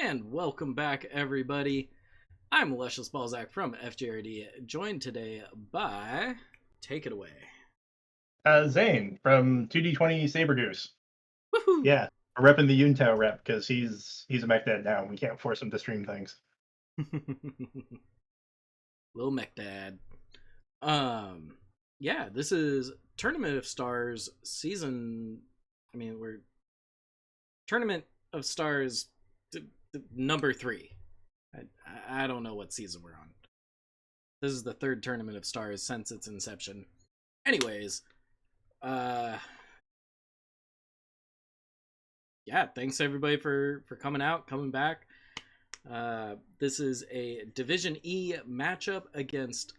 And welcome back, everybody. I'm Luscious Balzac from FJRD, joined today by... Take it away. Zane from 2D20 Saber Goose. Woohoo! Yeah, we're repping the Yuntao rep because he's a mech dad now. And we can't force him to stream things. Lil Mech Dad. Yeah, this is Tournament of Stars season... we're... Tournament of Stars number 3. I don't know what season we're on. This is the third Tournament of Stars since its inception. Anyways, yeah, thanks everybody for coming out, coming back. This is a Division E matchup against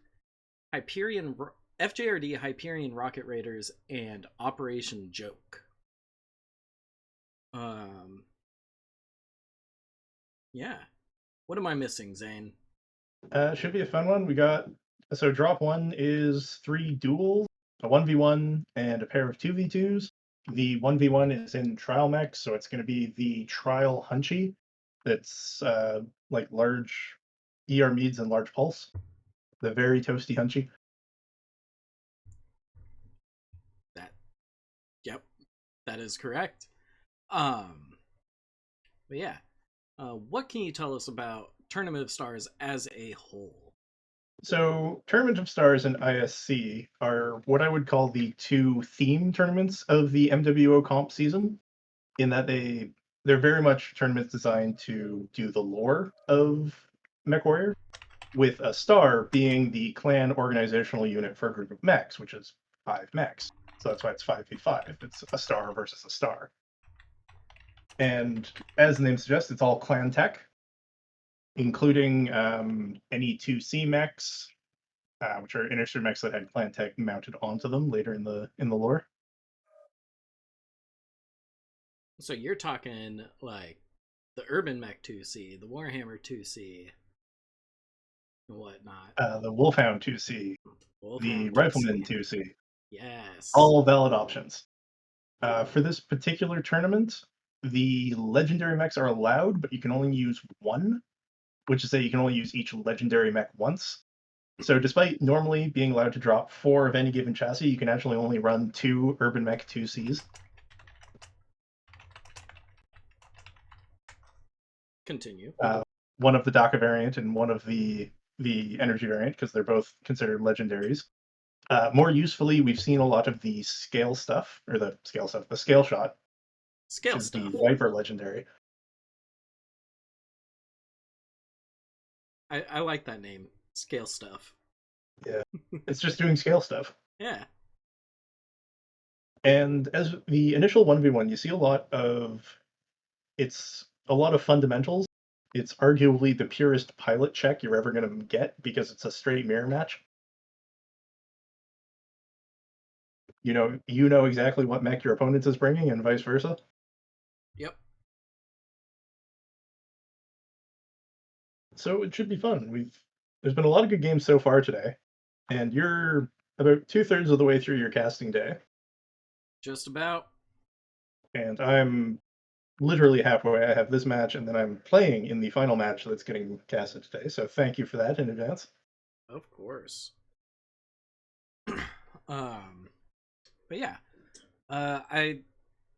Hyperion, FJRD, Hyperion Rocket Raiders, and Operation Joke. Yeah. What am I missing, Zane? Should be a fun one. So drop 1 is 3 duels, a 1v1 and a pair of 2v2s. The 1v1 is in trial mech, so it's going to be the trial Hunchy. That's like large ER Meads and large pulse. The very toasty Hunchy. Yep, that is correct. But yeah, what can you tell us about Tournament of Stars as a whole? So, Tournament of Stars and ISC are what I would call the two theme tournaments of the MWO comp season, in that they're very much tournaments designed to do the lore of MechWarrior, with a star being the clan organizational unit for a group of mechs, which is 5 mechs. So that's why it's 5v5. It's a star versus a star. And as the name suggests, it's all clan tech, including any 2C mechs, which are Innister mechs that had clan tech mounted onto them later in the lore. So you're talking like the Urban Mech 2C, the Warhammer 2C, and whatnot. The Wolfhound 2C, the Wolfhound 2C. Rifleman 2C, Yes. all valid options. For this particular tournament, the legendary mechs are allowed, but you can only use one, which is that you can only use each legendary mech once. So despite normally being allowed to drop 4 of any given chassis, you can actually only run 2 Urban Mech 2Cs. Continue. One of the DACA variant and one of the energy variant, because they're both considered legendaries. More usefully, we've seen a lot of the scale stuff, or the scale shot, Scale which is stuff. the Viper legendary. I like that name. Scale stuff. Yeah, it's just doing scale stuff. Yeah. And as the initial 1v1, you see a lot of fundamentals. It's arguably the purest pilot check you're ever going to get because it's a straight mirror match. You know exactly what mech your opponent is bringing, and vice versa. Yep. So it should be fun. There's been a lot of good games so far today, and you're about 2/3 of the way through your casting day. Just about. And I'm literally halfway. I have this match, and then I'm playing in the final match that's getting casted today. So thank you for that in advance. Of course. But yeah.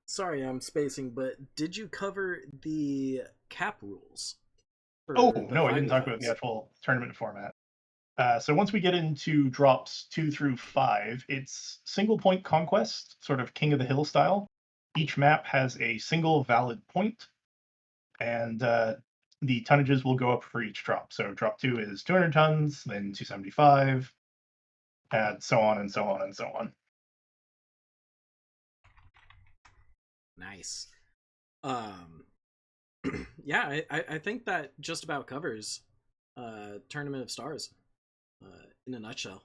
Sorry I'm spacing, but did you cover the cap rules? Oh, no, I didn't talk about the 5v5s? actual tournament format. So once we get into drops 2 through 5, it's single point conquest, sort of King of the Hill style. Each map has a single valid point, and the tonnages will go up for each drop. So drop 2 is 200 tons, then 275, and so on and so on and so on. Nice. Yeah, I think that just about covers Tournament of Stars in a nutshell.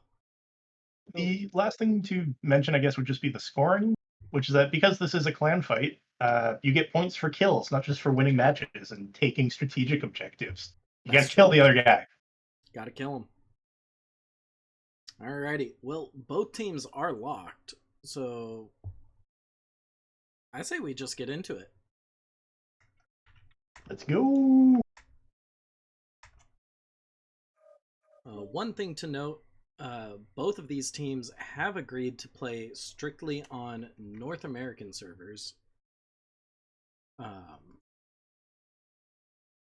The last thing to mention, I guess, would just be the scoring, which is that because this is a clan fight, you get points for kills, not just for winning matches and taking strategic objectives. You gotta kill the other guy. Gotta kill him. Alrighty. Well, both teams are locked, so I say we just get into it. Let's go. One thing to note, both of these teams have agreed to play strictly on North American servers.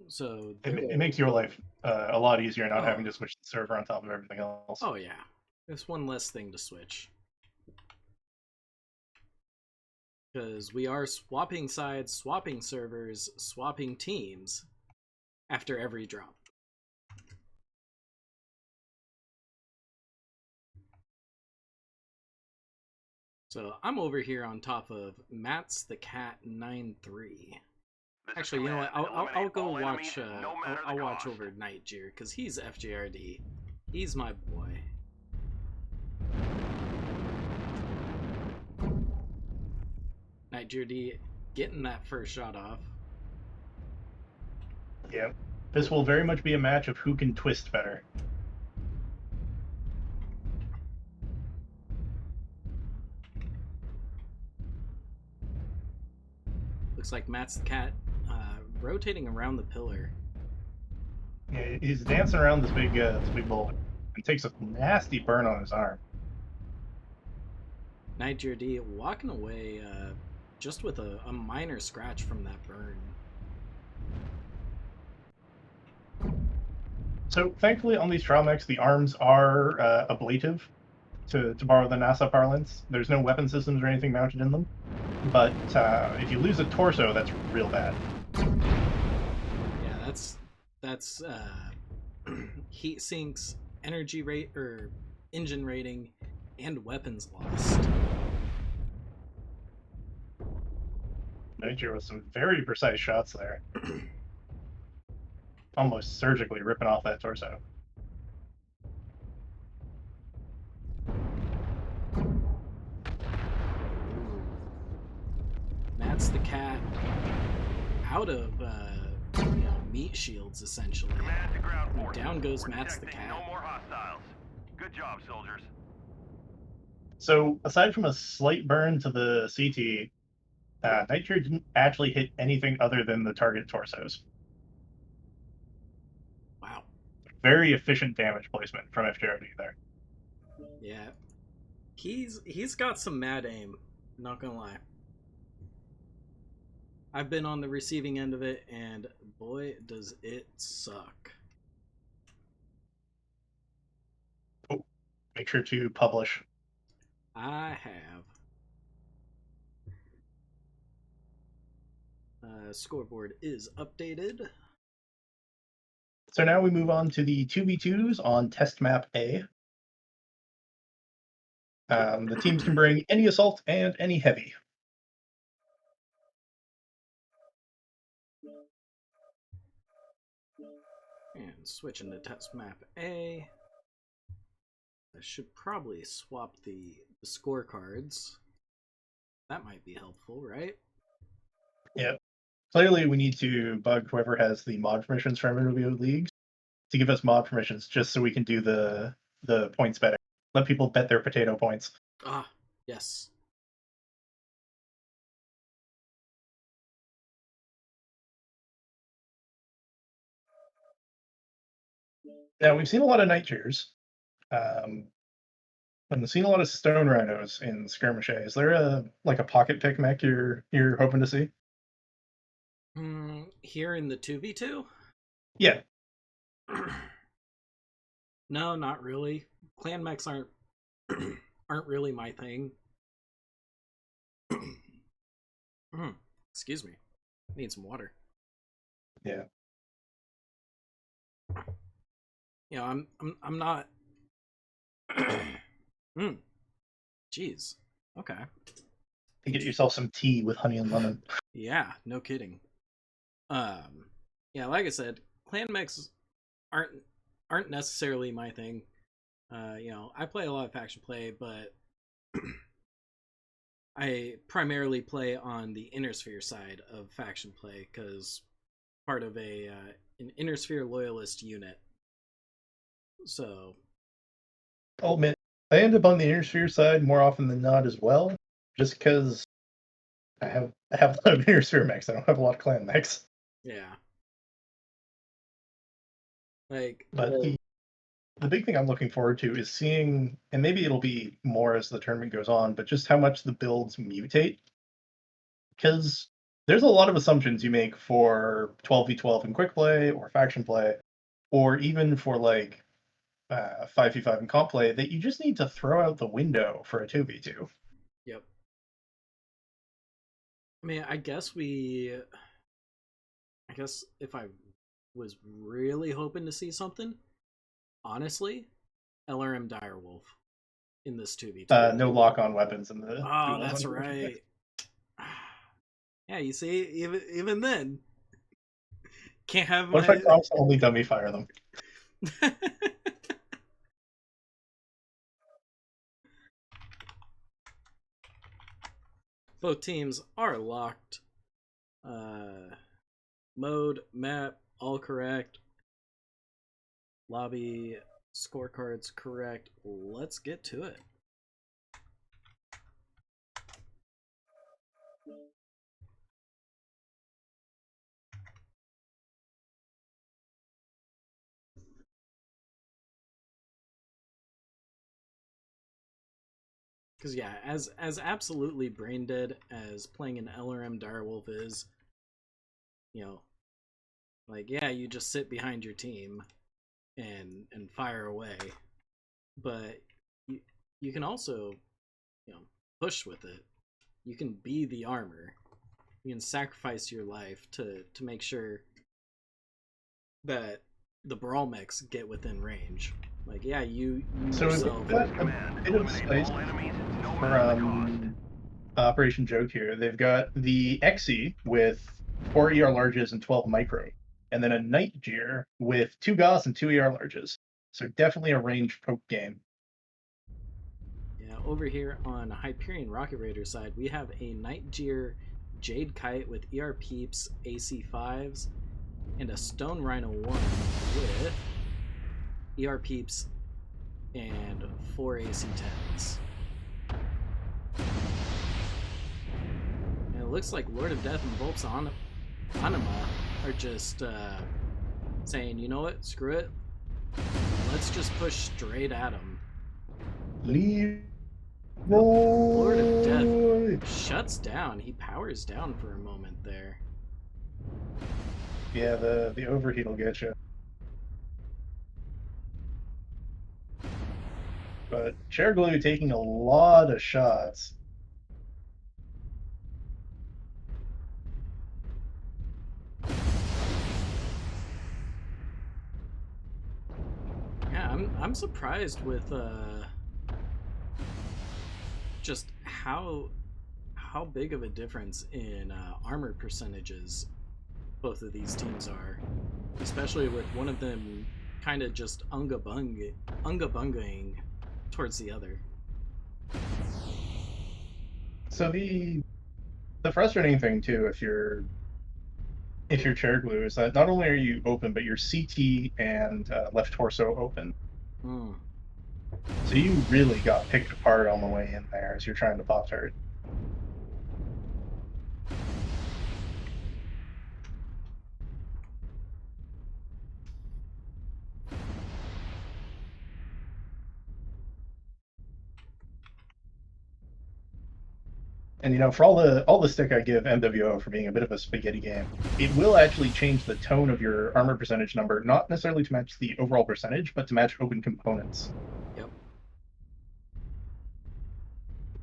So it makes your life a lot easier not having to switch the server on top of everything else. Oh yeah, there's one less thing to switch. Because we are swapping sides, swapping servers, swapping teams after every drop. So I'm over here on top of Matt's the Cat 9-3. Actually, you know what? I'll go watch. I'll watch over Nightjeer because he's FJRD. He's my boy. Nightjeer getting that first shot off. Yeah, this will very much be a match of who can twist better. Looks like Matt's the Cat rotating around the pillar. Yeah, he's dancing around this big boulder and takes a nasty burn on his arm. Nightjeer walking away just with a minor scratch from that burn. So thankfully on these trial mechs, the arms are ablative, to borrow the NASA parlance. There's no weapon systems or anything mounted in them. But if you lose a torso, that's real bad. Yeah, that's heat sinks, energy rate or engine rating, and weapons lost. Nightjeer with some very precise shots there. Almost surgically ripping off that torso. Matt's the Cat out of meat shields essentially. And down goes Matt's the Cat. No more hostiles. Good job, soldiers. So aside from a slight burn to the CT, Nightjeer didn't actually hit anything other than the target torsos. Wow. Very efficient damage placement from FJRD there. Yeah. He's got some mad aim, not gonna lie. I've been on the receiving end of it, and boy, does it suck. Oh, make sure to publish. I have. Scoreboard is updated. So now we move on to the 2v2s on test map A. The teams can bring any assault and any heavy. And switching to test map A. I should probably swap the scorecards. That might be helpful, right? Yeah. Clearly, we need to bug whoever has the mod permissions for MWO leagues to give us mod permissions just so we can do the points betting. Let people bet their potato points. Ah, yes. Now, we've seen a lot of Nightjeers. And we've seen a lot of Stone Rhinos in Skirmish A. Is there a pocket pick mech you're hoping to see? Here in the 2v2? Yeah. No, not really. Clan mechs aren't really my thing. Excuse me. Need some water. Yeah. You know, I'm not. Jeez. Okay. You get yourself some tea with honey and lemon. Yeah, no kidding. Yeah, like I said, clan mechs aren't necessarily my thing. You know, I play a lot of faction play, but I primarily play on the Inner Sphere side of faction play because part of an Inner Sphere loyalist unit. So, I'll admit, I end up on the Inner Sphere side more often than not as well, just because I have a lot of Inner Sphere mechs. I don't have a lot of clan mechs. Yeah. Like, But the big thing I'm looking forward to is seeing, and maybe it'll be more as the tournament goes on, but just how much the builds mutate. Because there's a lot of assumptions you make for 12v12 in quick play or faction play, or even for like 5v5 in comp play that you just need to throw out the window for a 2v2. yep. I mean, I guess if I was really hoping to see something, honestly, LRM Direwolf in this 2v2. No lock-on weapons in the Oh, duels, that's unfortunately. right. Yeah, you see, even then, can't have What if I my. promise to only dummy fire them? Both teams are locked. Mode, map, all correct. Lobby, scorecards correct. Let's get to it. Because yeah, as absolutely brain dead as playing an LRM Direwolf is, you know, like yeah, you just sit behind your team and fire away, but you can also, you know, push with it. You can be the armor. You can sacrifice your life to make sure that the brawl mechs get within range. Like yeah, you So we've yourself. got a Command. bit of Eliminate space all enemies. No one for for the cause. Operation Joke here. They've got the XE with 4 ER larges and 12 micro, and then a Night Jeer with 2 Gauss and 2 ER larges. So definitely a range poke game. Yeah, over here on Hyperion Rocket Raider side, we have a Night Jeer Jade Kite with ER Peeps AC5s and a Stone Rhino 1 with ER Peeps and 4 AC10s. And it looks like Lord of Death and Volps Anima are just saying, you know what, screw it. Let's just push straight at him. Leave. Lord of Death shuts down. He powers down for a moment there. Yeah, the overheat will get you. But Chair Glue taking a lot of shots. Yeah, I'm surprised with just how big of a difference in armor percentages both of these teams are, especially with one of them kind of just unga bungaing towards the other. So the frustrating thing too, if you're Chair Glue, is that not only are you open, but your CT and left torso open. Mm. So you really got picked apart on the way in there as you're trying to pop turret. And you know, for all the stick I give MWO for being a bit of a spaghetti game, it will actually change the tone of your armor percentage number, not necessarily to match the overall percentage, but to match open components. Yep.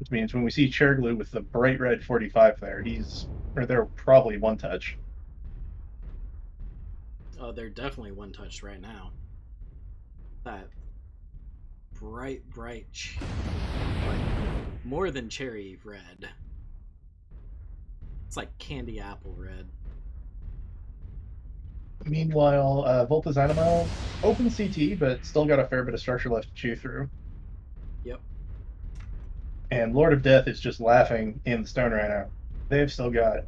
Which means when we see Chair Glue with the bright red 45 there, they're probably one touch. Oh, they're definitely one touched right now. That bright, like more than cherry red. It's like candy apple red. Meanwhile, Volta's Animal, open CT, but still got a fair bit of structure left to chew through. Yep. And Lord of Death is just laughing in the Stone Rhino. They've still got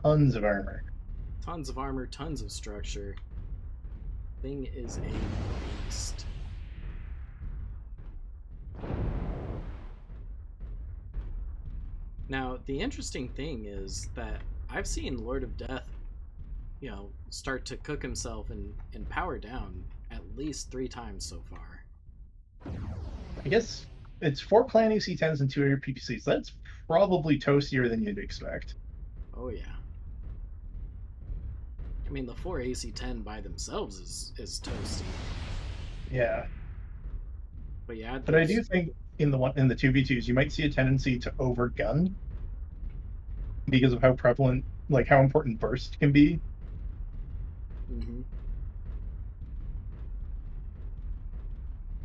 tons of armor. Tons of armor, tons of structure. Thing is a beast. Now, the interesting thing is that I've seen Lord of Death start to cook himself and power down at least 3 times so far. I guess it's 4 clan AC-10s and 2 air PPCs. That's probably toastier than you'd expect. Oh yeah. I mean, the 4 AC-10 by themselves is toasty. Yeah. But yeah, But I do think in the 2v2s, you might see a tendency to overgun because of how prevalent, like how important burst can be. Mm-hmm.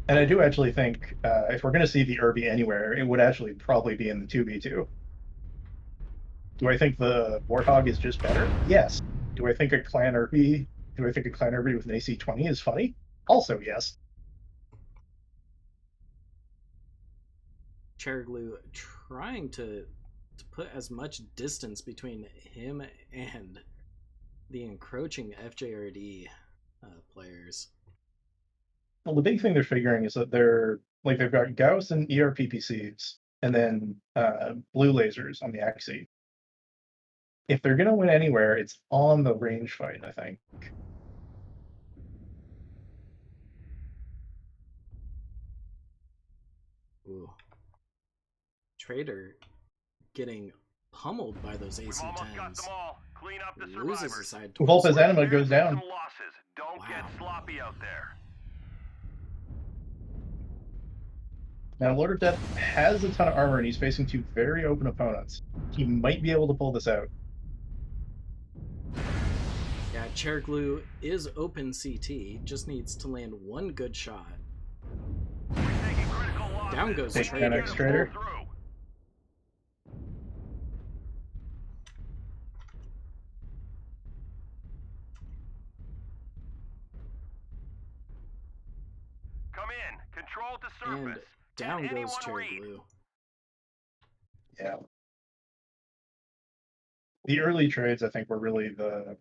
And I do actually think if we're going to see the Irby anywhere, it would actually probably be in the 2v2. Do I think the Warthog is just better? Yes. Do I think a Clan Irby with an AC-20 is funny? Also, yes. Cheriglu trying to put as much distance between him and the encroaching FJRD players. Well, the big thing they're figuring is that they've got Gauss and ERPPCs, and then blue lasers on the Axie. If they're gonna win anywhere, it's on the range fight, I think. Ooh. Trader getting pummeled by those We've almost got AC-10s. them all. Clean up the Loses survivors. his side Volpa's torso. Anima goes down. Some losses. Don't get Wow. sloppy out there. Now, Lord of Death has a ton of armor, and he's facing 2 very open opponents. He might be able to pull this out. Yeah, Cheriglu is open CT, just needs to land one good shot. Taking critical losses. Down goes Take Trader. 10x Trader. Come in. Control the And surface. down Can goes anyone read? Cheriglu. Yeah. The early trades, I think, were really the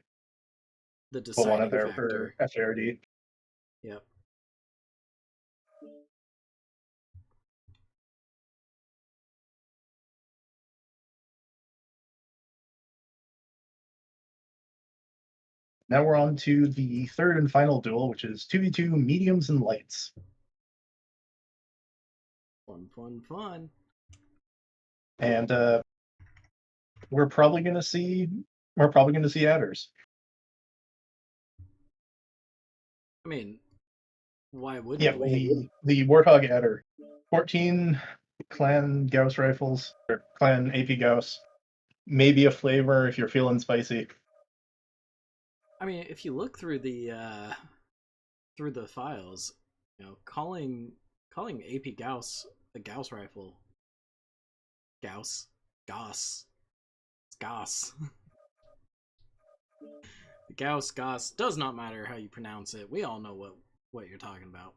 one deciding in there factor. for FJRD. Yep. Now we're on to the third and final duel, which is 2v2 mediums and lights. Fun. And we're probably gonna see adders. I mean, why wouldn't Yeah, we? the Warthog adder. 14 clan Gauss rifles, or clan AP Gauss. Maybe a flavor if you're feeling spicy. I mean, if you look through the files, calling AP Gauss a Gauss rifle, Gauss, it's Gauss. The Gauss does not matter how you pronounce it. We all know what you're talking about.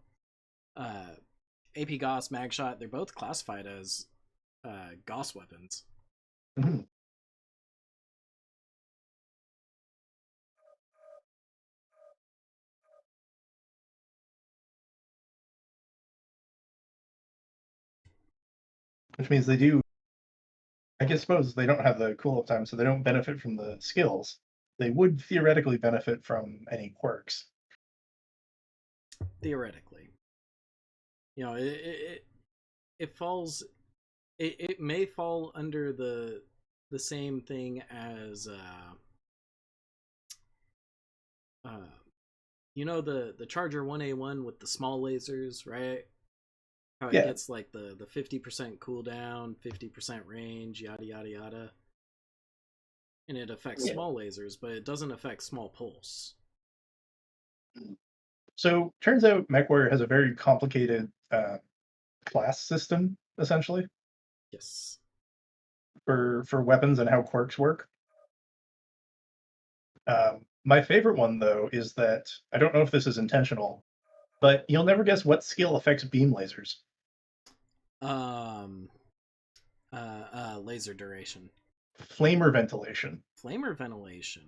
AP Gauss, Magshot, they're both classified as Gauss weapons. Mm-hmm. Which means I suppose they don't have the cool-off time, so they don't benefit from the skills. They would theoretically benefit from any quirks. Theoretically. It falls... It may fall under the same thing as... the Charger 1A1 with the small lasers, right? How it gets like the 50% cooldown, 50% range, yada yada yada. And it affects small lasers, but it doesn't affect small pulse. So turns out MechWarrior has a very complicated class system, essentially. Yes. For weapons and how quirks work. My favorite one, though, is that I don't know if this is intentional, but you'll never guess what skill affects beam lasers. Laser duration. Flamer ventilation. Flamer ventilation.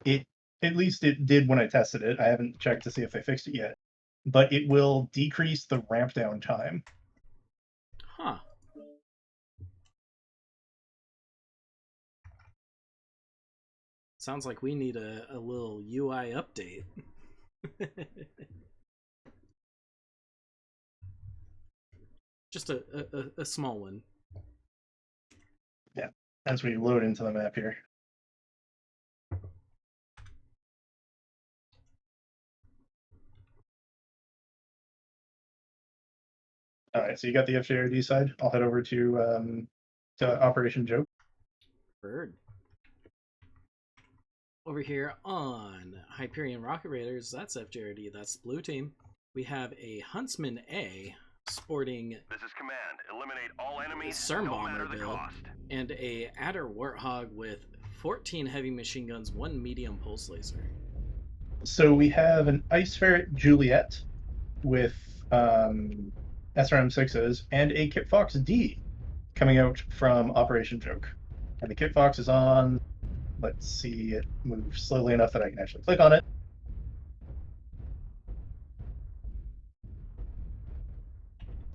At least it did when I tested it. I haven't checked to see if they fixed it yet. But it will decrease the ramp down time. Huh. Sounds like we need a little UI update. Just a small one. Yeah, as we load into the map here. All right, so you got the FJRD side. I'll head over to Operation Joke. Bird. Over here on Hyperion Rocket Raiders, that's FJRD, that's the blue team. We have a Huntsman A sporting This is command. Eliminate all enemies, CERN no bomber matter the build, cost. and a Adder Warthog with 14 heavy machine guns, 1 medium pulse laser. So we have an Ice Ferret Juliet with SRM6s and a Kit Fox D coming out from Operation Joke. And the Kit Fox is on, let's see, it moves slowly enough that I can actually click on it.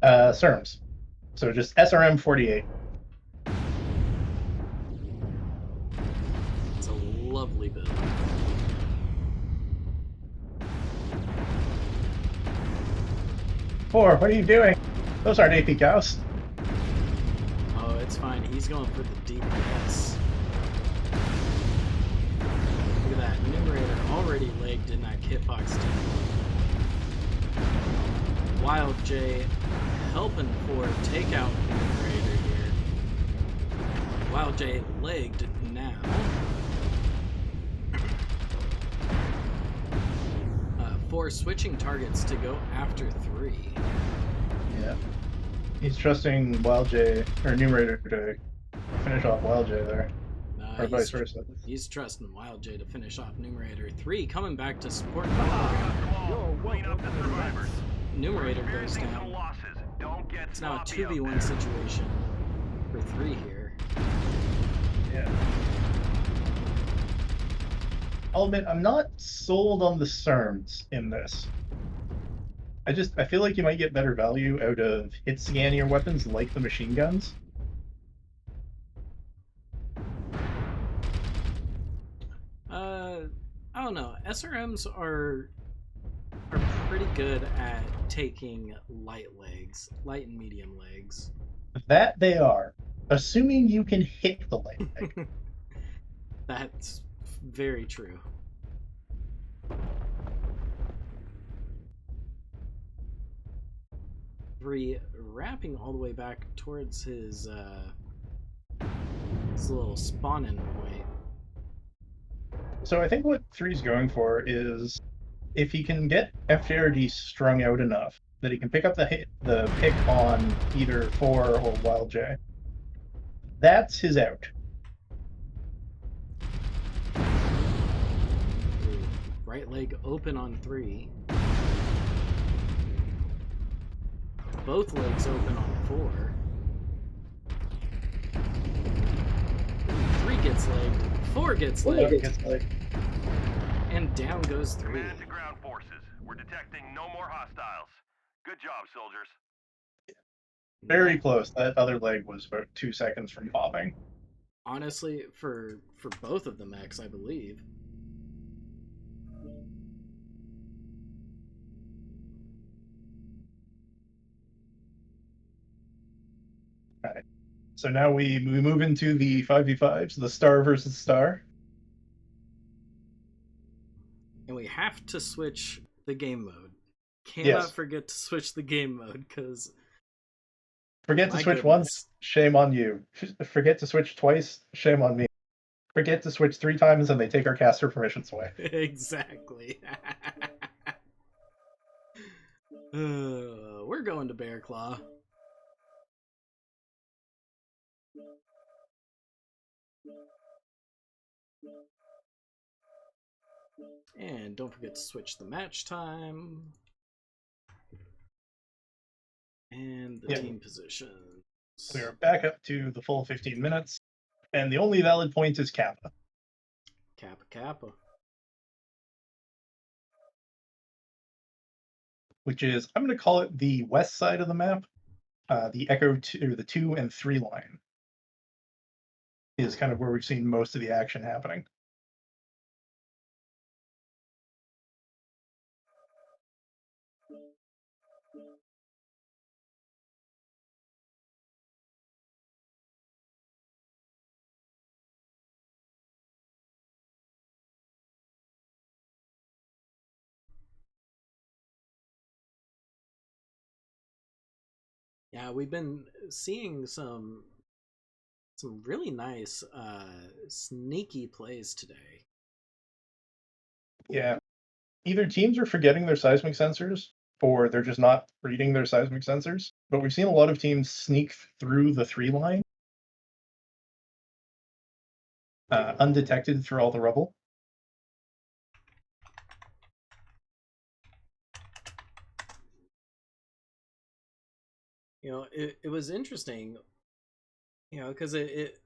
CERMs. So just SRM 48. It's a lovely build. What are you doing? Those aren't AP cows. Oh, it's fine. He's going for the DPS. Look at that. Numerator already legged in that Kit Fox team. Wild J helping for takeout Numerator here. Wild J legged now. 4 switching targets to go after 3. Yeah. He's trusting Wild J, or Numerator, to finish off Wild J there. Or vice versa. He's trusting Wild J to finish off Numerator. 3 coming back to support. Clean up the survivors. Numerator goes Experiencing some down. losses. Don't get It's now a sloppy out 2v1 there. situation for 3 here. Yeah. I'll admit, I'm not sold on the CERMs in this. I feel like you might get better value out of hit scannier weapons like the machine guns. I don't know. SRMs are pretty good at taking light and medium legs. That they are, assuming you can hit the leg. That's very true. Wrapping all the way back towards his little spawn-in point. So I think what 3's going for is if he can get FJRD strung out enough that he can pick up the pick on either 4 or Wild J. That's his out. Right leg open on 3. Both legs open on 4. 3 gets legged. 4 gets legged. And down goes 3. Command to ground forces. We're detecting no more hostiles. Good job, soldiers. Very close. That other leg was about 2 seconds from popping. Honestly, for both of the mechs, I believe. Alright. So now we move into the 5v5s, the star versus star. And we have to switch the game mode. Cannot Yes. forget to switch the game mode, because Forget to my switch goodness. once, shame on you. Forget to switch twice, shame on me. Forget to switch 3 times and they take our caster permissions away. Exactly. We're going to Bear Claw. And don't forget to switch the match time. And the team positions. We are back up to the full 15 minutes, and the only valid point is Kappa. Kappa Kappa. Which is, I'm going to call it the west side of the map. The Echo 2, the 2 and 3 line is kind of where we've seen most of the action happening. Yeah, we've been seeing some really nice sneaky plays today. Yeah. Either teams are forgetting their seismic sensors or they're just not reading their seismic sensors. But we've seen a lot of teams sneak through the 3 line undetected through all the rubble. You know, it was interesting, you know, because it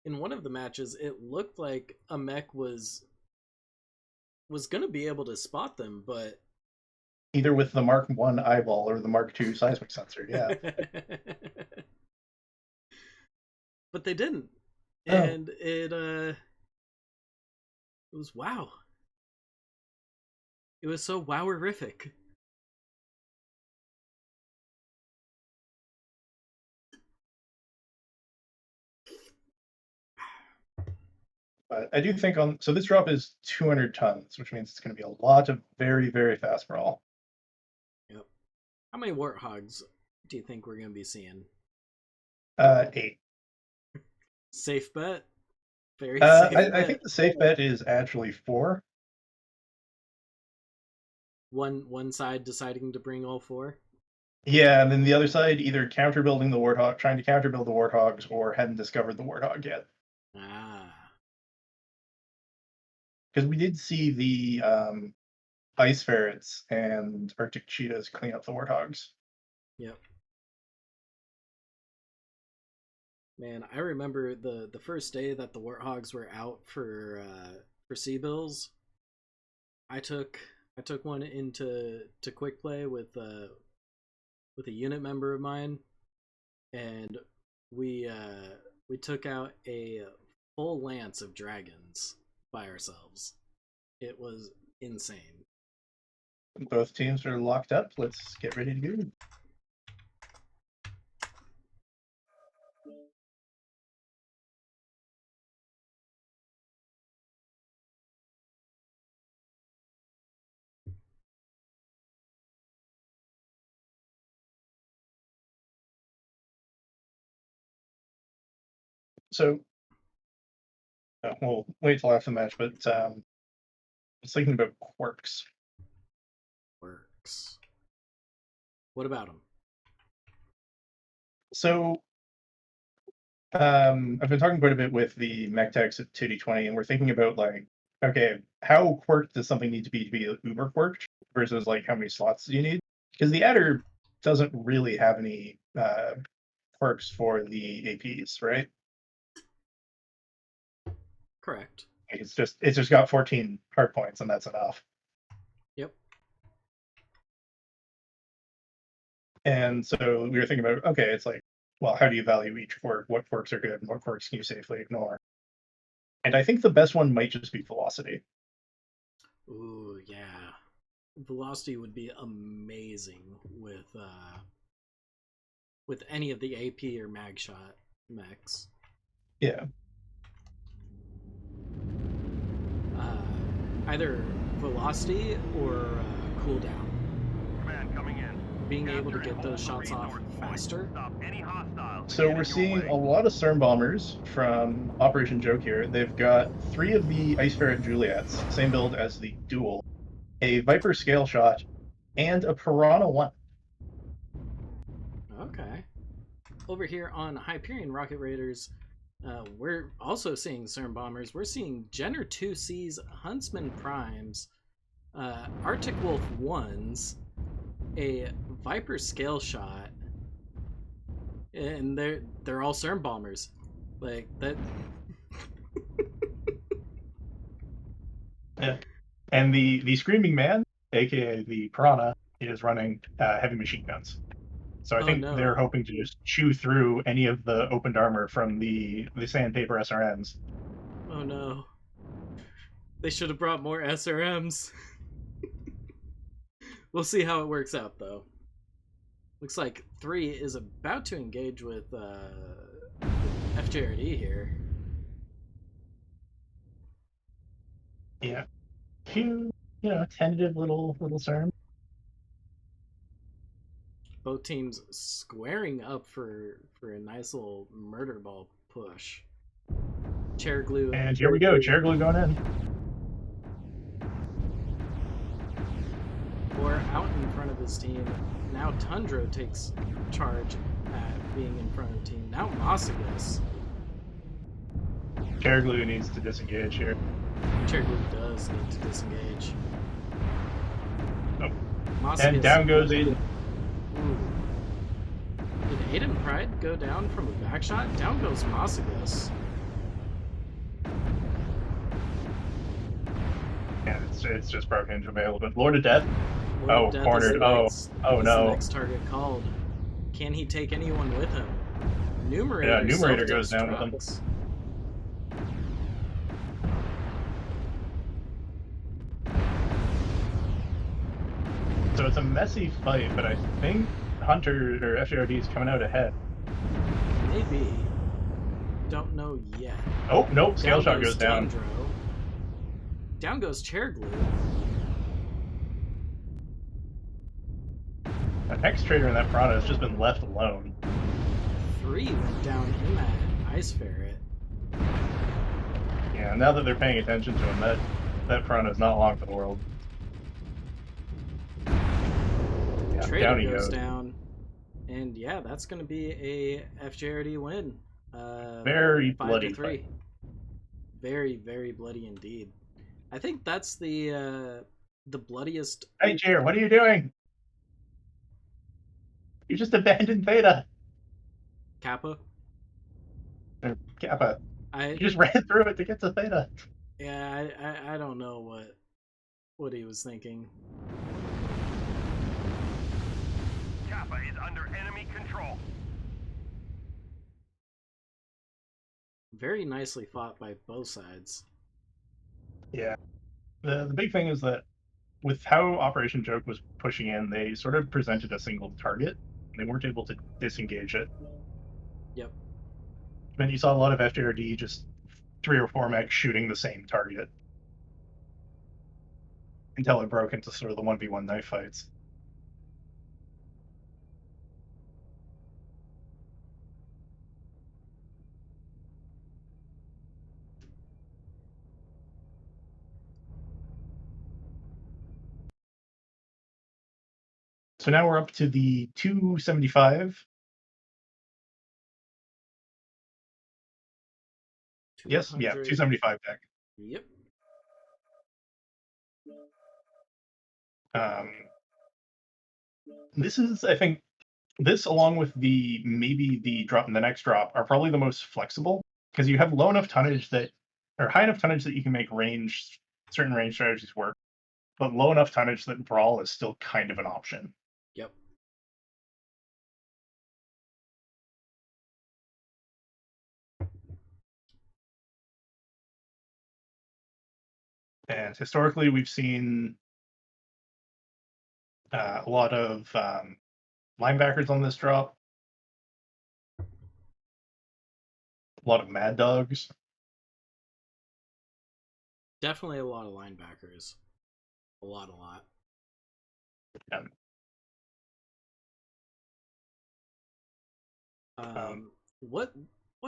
in one of the matches it looked like a mech was gonna be able to spot them, but Either with the Mark 1 eyeball or the Mark 2 seismic sensor, yeah. but they didn't, Oh. and it was wow. It was so wowerific. But I do think so this drop is 200 tons, which means it's going to be a lot of very, very fast brawl. Yep. How many warthogs do you think we're gonna be seeing? 8. Safe bet. Very safe bet. I think the safe bet is actually 4. One side deciding to bring all 4. Yeah, and then the other side either counterbuilding the warthog, trying to counterbuild the warthogs, or hadn't discovered the warthog yet. Ah. Because we did see the ice ferrets and Arctic cheetahs clean up the warthogs. Yep. Man, I remember the first day that the warthogs were out for sea bills. I took one into quick play with a unit member of mine, and we took out a full lance of dragons by ourselves. It was insane. Both teams are locked up. Let's get ready to go. So we'll wait till after the match, but I was thinking about quirks. Works. What about them? So I've been talking quite a bit with the mech techs at 2D20, and we're thinking about like, okay, how quirked does something need to be uber quirked versus like how many slots do you need? Because the adder doesn't really have any quirks for the APs, right? Correct. It's just got 14 hard points, and that's enough. Yep. And so we were thinking about, okay, it's like, well, how do you value each quirk? What quirks are good and what quirks can you safely ignore? And I think the best one might just be velocity. Ooh, yeah. Velocity would be amazing with any of the AP or mag shot mechs. Yeah. Either velocity or cooldown. Command coming in. Being able to get those shots off faster. Stop any hostiles. So we're seeing a lot of CERN bombers from Operation Joke here. They've got 3 of the Ice Ferret Juliets, same build as the Duel, a Viper Scale Shot, and a Piranha 1. Okay. Over here on Hyperion Rocket Raiders, we're also seeing CERN bombers. We're seeing Jenner 2Cs, Huntsman Primes, Arctic Wolf 1s, a Viper Scale Shot, and they're all CERN bombers. Like that. Yeah. And the Screaming Man, aka the Piranha, is running heavy machine guns. So I think they're hoping to just chew through any of the opened armor from the sandpaper SRMs. Oh no. They should have brought more SRMs. We'll see how it works out, though. Looks like 3 is about to engage with FJRD here. Yeah. Few, tentative little CERN. Both teams squaring up for a nice little murder ball push. Chair glue. And here we go, chair glue going in. Or out in front of his team. Now Tundra takes charge at being in front of the team. Now Mossigus. Chair glue needs to disengage here. Chair glue does need to disengage. Oh. Mossigus. And down goes Aiden. Ooh. Did Aiden Pride go down from a back shot? Down goes Mossigus. Yeah, it's just broken into available. But Lord of Death. Lord of Death cornered. is the next, Oh is no. the next target called. Can he take anyone with him? Numerator. Yeah, Numerator goes down with him. self-destructs. So it's a messy fight, but I think Hunter or FJRD is coming out ahead. Maybe. Don't know yet. Oh, nope, scale Down shot goes down. Tundro. Down goes chair glue. The next trader in that Prana has just been left alone. 3 went down in that ice ferret. Yeah, now that they're paying attention to him, that Prana is not long for the world. Yeah, Trader down he goes goes. down. And yeah, that's going to be a FJRD win. Very 5 bloody to 3. fight. Very, very bloody indeed. I think that's the bloodiest. Hey, Chair, what are you doing? You just abandoned Theta. Kappa. Or Kappa. I You just ran through it to get to Theta. yeah, I don't know what he was thinking. Kappa is under enemy control. Very nicely fought by both sides. Yeah. The big thing is that with how Operation Joke was pushing in, they sort of presented a single target. They weren't able to disengage it. Yep. And you saw a lot of FJRD just 3 or 4 mechs shooting the same target until it broke into sort of the 1v1 knife fights. So now we're up to the 275. Yes, yeah, 200. 275 deck. Yep. This is, I think, this along with the maybe the drop and the next drop are probably the most flexible because you have low enough tonnage that, or high enough tonnage that you can make certain range strategies work, but low enough tonnage that brawl is still kind of an option. Yep. And historically, we've seen a lot of linebackers on this drop, a lot of mad dogs. Definitely a lot of linebackers. A lot. Yeah. What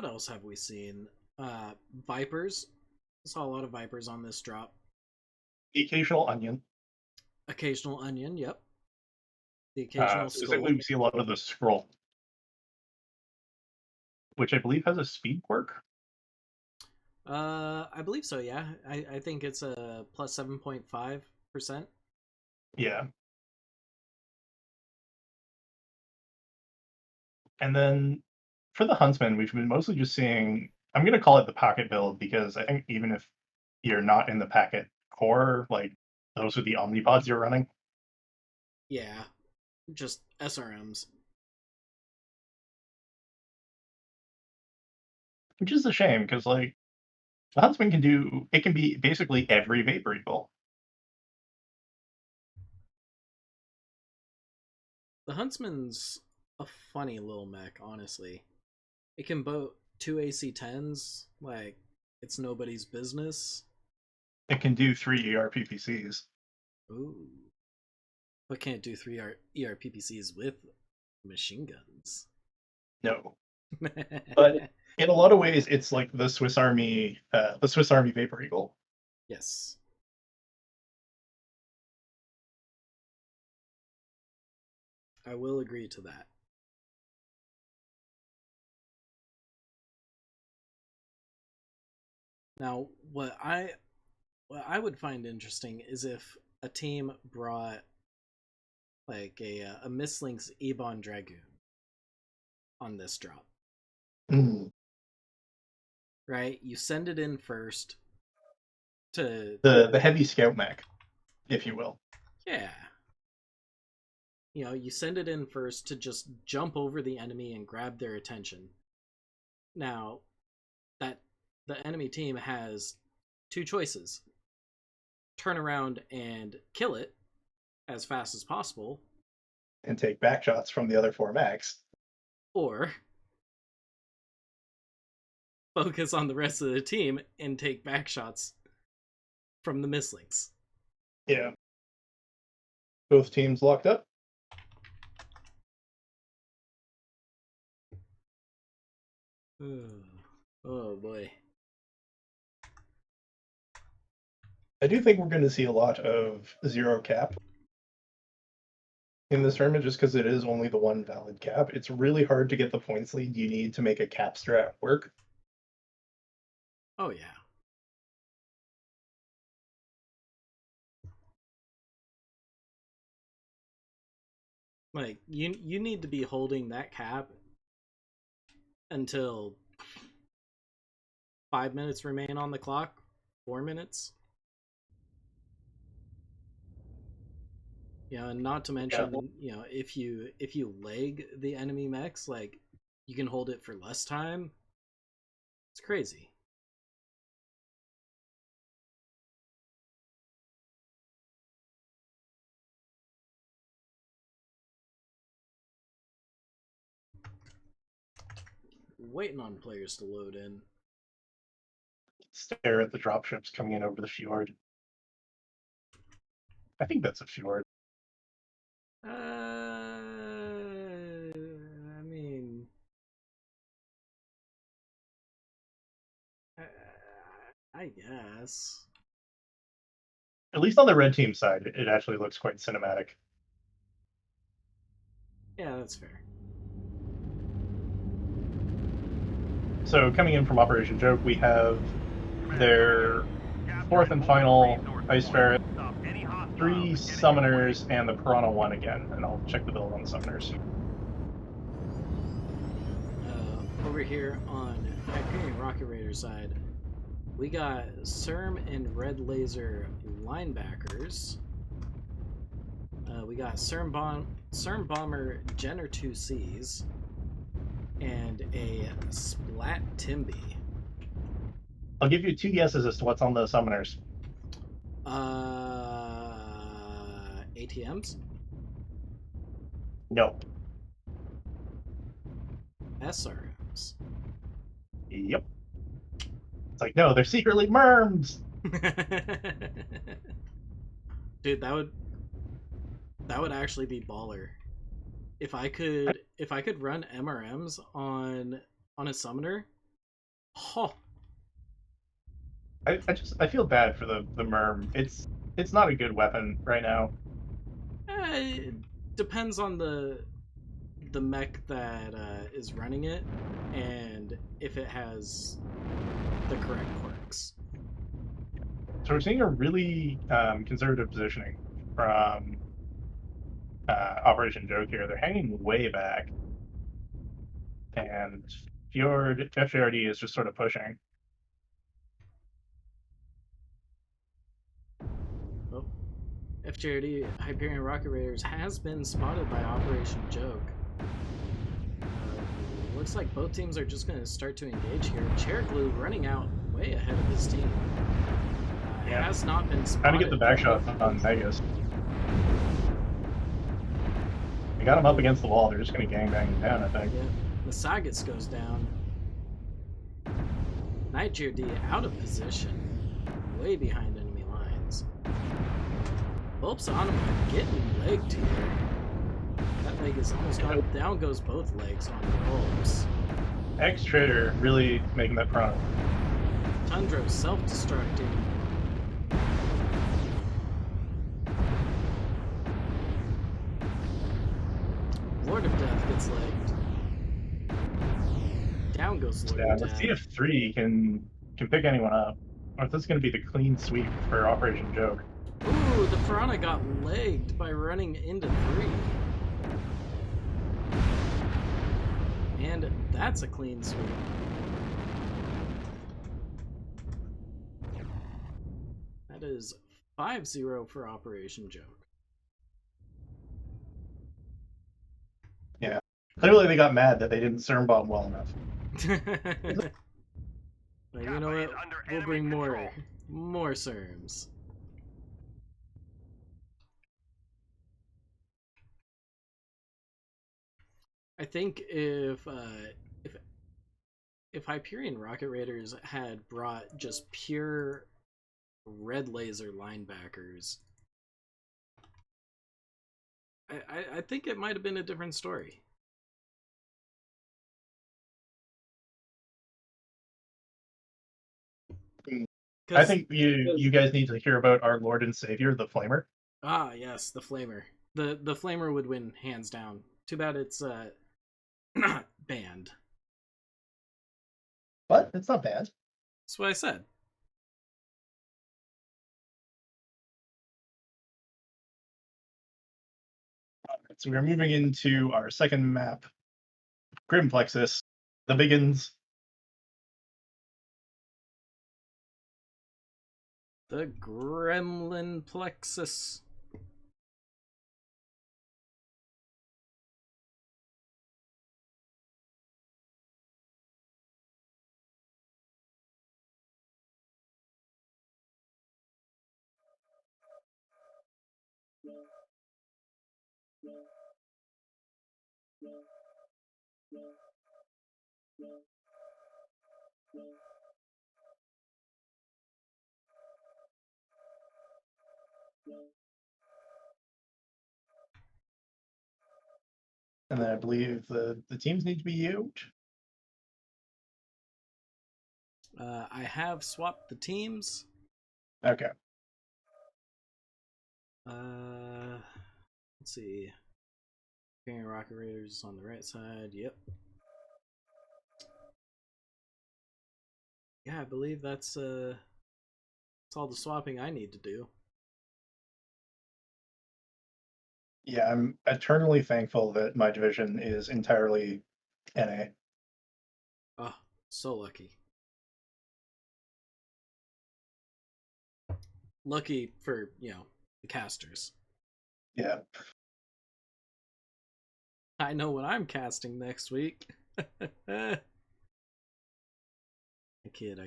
else have we seen? Vipers. Saw a lot of Vipers on this drop. The occasional onion. Occasional onion, yep. The occasional skull. Specifically, we see a lot of the scroll, which I believe has a speed quirk. I believe so, yeah. I think it's a plus 7.5%. Yeah. And then for the Huntsman, we've been mostly just seeing, I'm going to call it the packet build because I think even if you're not in the packet core, like those are the omnipods you're running. Yeah. Just SRMs. Which is a shame because like the Huntsman can be basically every Vapor Eagle. The Huntsman's a funny little mech, honestly. It can boat 2 AC-10s, like, it's nobody's business. It can do 3 ERPPCs. Ooh. But can't do 3 ERPPCs with machine guns. No. But in a lot of ways, it's like the Swiss Army Vapor Eagle. Yes. I will agree to that. Now, what I would find interesting is if a team brought like a Mislinks Ebon Dragoon on this drop. Mm. Right? You send it in first to The heavy scout mech, if you will. yeah. You know, you send it in first to just jump over the enemy and grab their attention. Now, that the enemy team has two choices. Turn around and kill it as fast as possible. And take back shots from the other 4 mechs. Or focus on the rest of the team and take back shots from the Mislinks. Yeah. Both teams locked up. Oh boy. I do think we're going to see a lot of 0 cap in this tournament just because it is only the one valid cap. It's really hard to get the points lead you need to make a cap strat work. Oh yeah. Like you need to be holding that cap until 5 minutes remain on the clock. 4 minutes. You know, and not to mention, you know, if you leg the enemy mechs, like you can hold it for less time. It's crazy. Waiting on players to load in. Stare at the dropships coming in over the fjord. I think that's a fjord. I mean, I guess. At least on the red team side, it actually looks quite cinematic. Yeah, that's fair. So coming in from Operation Joke, we have their 4th and final Ice Ferret, 3 Summoners, and the Piranha 1 again. And I'll check the build on the Summoners. Over here on Hyperion Rocket Raider side, we got CERM and Red Laser linebackers. We got CERM Bomber Jenner 2Cs and a Splat Timby. I'll give you 2 guesses as to what's on the Summoners. ATMs? No. SRMs. Yep. It's like, no, they're secretly merms! Dude, that would actually be baller. If I could run MRMs on a summoner, oh. I feel bad for the merm. It's not a good weapon right now. It depends on the mech that is running it and if it has the correct quirks. So we're seeing a really conservative positioning from Operation Joke here. They're hanging way back, and FJRD is just sort of pushing. Oh, FJRD Hyperion Rocket Raiders has been spotted by Operation Joke. Looks like both teams are just going to start to engage here. Chair Glue running out way ahead of his team. Has not been spotted. Trying to get the back shot on Vegas. They got him up against the wall. They're just going to gangbang him down, I think. Yeah. Masagits goes down. NightJRD out of position. Way behind enemy lines. Bulbs on him getting legged here. leg is almost gone. Down goes both legs on ropes. X-Trader really making that prana. Tundra self-destructing. Lord of Death gets legged. Down goes Lord Yeah, of the Death. CF3 can pick anyone up. Or if this is going to be the clean sweep for Operation Joke. Ooh, the Piranha got legged by running into 3. And that's a clean sweep. That is 5-0 for Operation Joke. Yeah. Clearly they got mad that they didn't CERN bomb well enough. But you know what? We'll bring more CERMs. I think if Hyperion Rocket Raiders had brought just pure red laser linebackers, I think it might have been a different story. I think you guys need to hear about our Lord and Savior, the Flamer. Ah, yes, the Flamer. The Flamer would win hands down. Too bad it's not banned. But it's not bad. That's what I said. So we're moving into our second map, Grimplexus, the Biggins. The Gremlin Plexus. And then I believe the teams need to be out. I have swapped the teams. Okay. Let's see. Hyperion Rocket Raiders on the right side. Yep. Yeah, I believe that's all the swapping I need to do. Yeah, I'm eternally thankful that my division is entirely NA. Oh, so lucky. Lucky for, the casters. Yeah. I know what I'm casting next week. I kid.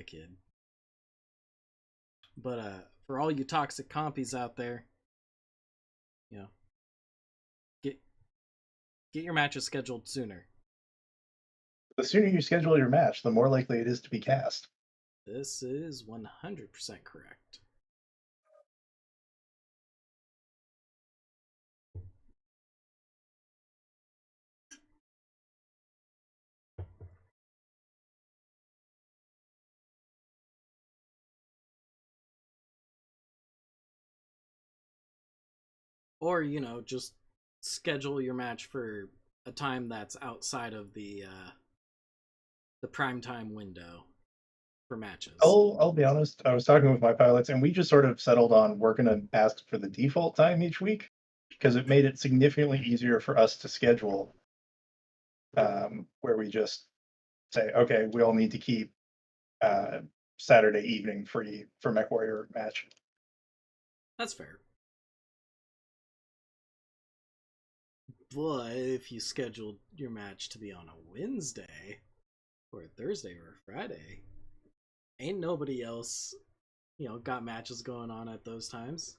But for all you toxic compies out there, get your matches scheduled sooner. The sooner you schedule your match, the more likely it is to be cast. This is 100% correct. Or, just schedule your match for a time that's outside of the prime time window for matches. I'll be honest, I was talking with my pilots and we just sort of settled on we're going to ask for the default time each week because it made it significantly easier for us to schedule, where we just say, okay, we all need to keep Saturday evening free for MechWarrior match. That's fair. But if you scheduled your match to be on a Wednesday or a Thursday or a Friday, ain't nobody else, got matches going on at those times.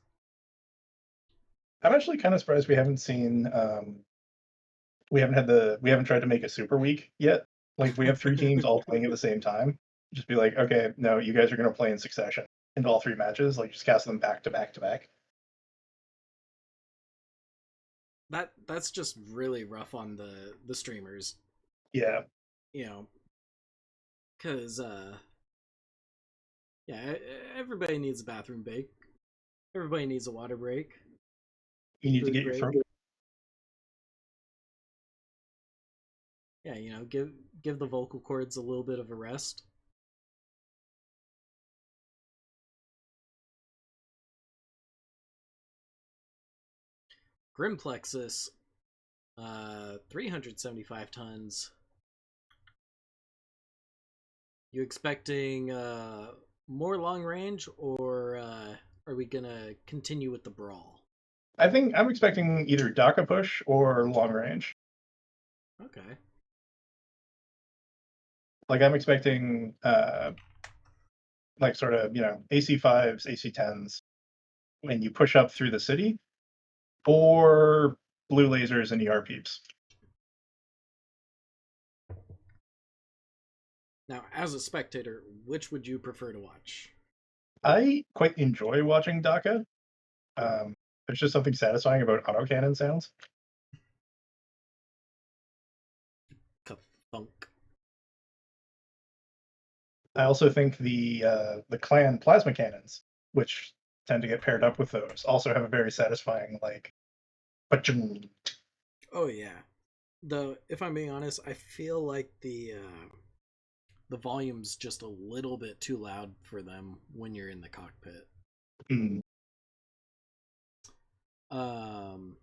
I'm actually kind of surprised we haven't seen we haven't tried to make a super week yet. Like we have 3 teams all playing at the same time. Just be like, okay, no, you guys are going to play in succession into all 3 matches. Like just cast them back to back to back. that's just really rough on the streamers, Yeah. you know, because yeah, everybody needs a bathroom break. Everybody needs a water break, You need to food get your break. throat. Yeah, you know, give the vocal cords a little bit of a rest. Grimplexus, 375 tons. You expecting more long range, or are we gonna continue with the brawl? I think I'm expecting either DACA push or long range. Okay. Like I'm expecting like sort of, AC5s, AC10s when you push up through the city, or blue lasers and ER peeps. Now, as a spectator, which would you prefer to watch? I quite enjoy watching DACA. There's just something satisfying about autocannon sounds. Ka-thunk. I also think the clan plasma cannons, which tend to get paired up with those, also have a very satisfying like. Oh yeah. Though, if I'm being honest, I feel like the volume's just a little bit too loud for them when you're in the cockpit. Mm. Um,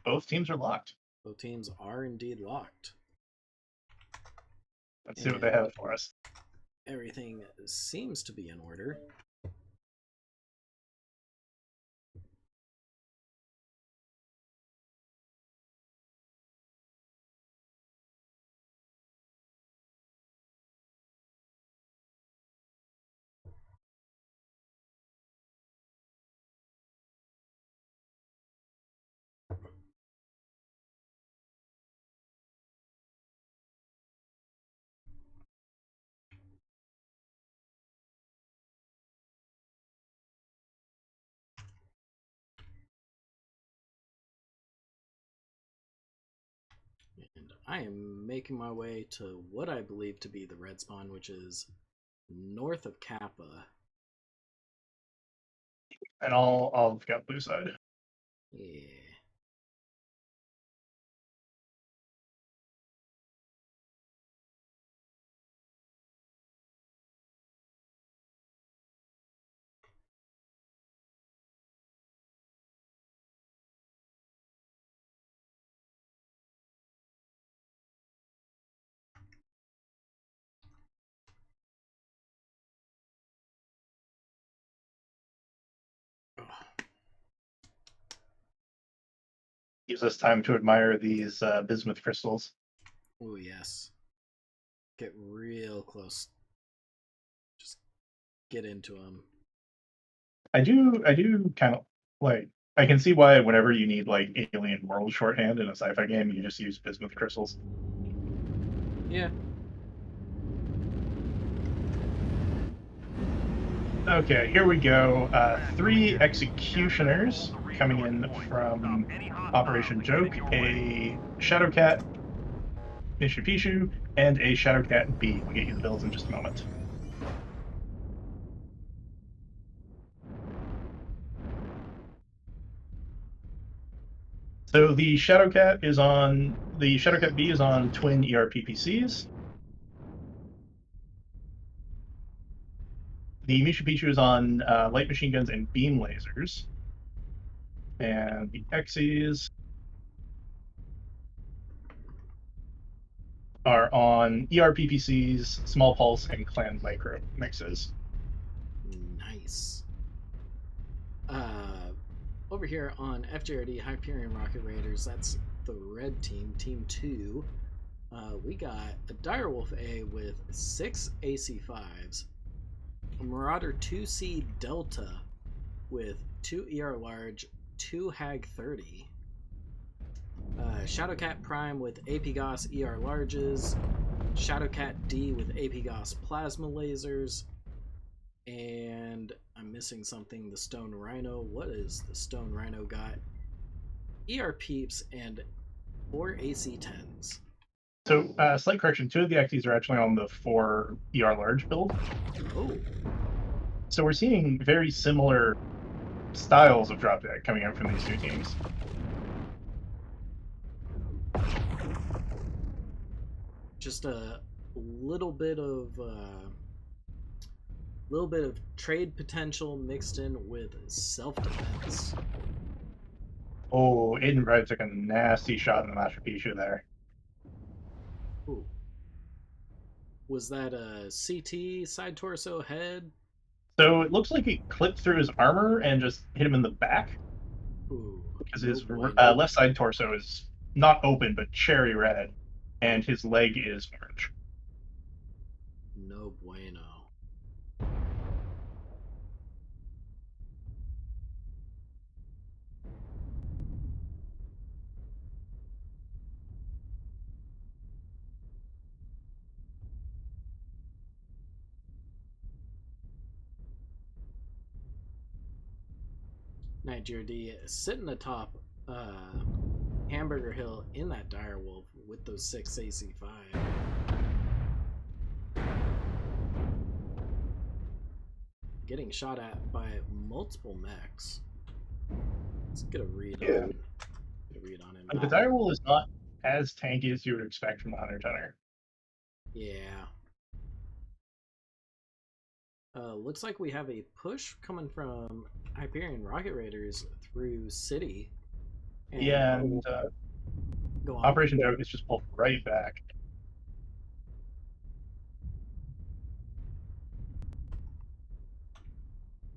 Both teams are locked. both teams are indeed locked. Let's see what they have for us. Everything seems to be in order. And I am making my way to what I believe to be the red spawn, which is north of Kappa. And I'll got blue side. Yeah. Gives us time to admire these bismuth crystals. Oh yes. Get real close. Just get into them. I do kind of like. I can see why whenever you need like alien world shorthand in a sci-fi game, you just use bismuth crystals. Yeah. Okay, here we go. 3 executioners coming in from Operation Joke, a Shadowcat Mishipishu, and a Shadowcat B. We'll get you the builds in just a moment. So the Shadowcat B is on twin ERPPCs. The Mishipishu is on light machine guns and beam lasers. And the Xes are on ERPPCs, small pulse, and clan micro mixes. Nice. Over here on FJRD Hyperion Rocket Raiders, that's the red team, Team 2. We got a Direwolf A with 6 AC5s, a Marauder 2C Delta with 2 ER Large, 2 Hag 30, Shadowcat Prime with AP Gauss ER Larges, Shadowcat D with AP Gauss Plasma Lasers, and I'm missing something, the Stone Rhino. What is the Stone Rhino got? ER Peeps and 4 AC-10s. So, slight correction, 2 of the XEs are actually on the 4 ER large build. Oh, So we're seeing very similar styles of drop deck coming out from these two teams. just a little bit of trade potential mixed in with self-defense. Oh, Aiden Bright took a nasty shot in the Master Pichu there. Ooh. Was that a CT, side torso, head? So it looks like it clipped through his armor and just hit him in the back. Ooh, Because no his bueno. left side torso is not open, but cherry red, and his leg is orange. No bueno. Nigeria D sitting atop Hamburger Hill in that direwolf with those 6 AC5. Getting shot at by multiple mechs. Let's get a read on him. The direwolf is not as tanky as you would expect from the Hunter Tonner. Yeah. Looks like we have a push coming from Hyperion Rocket Raiders through City. And, and go on. Operation Joke is just pulled right back.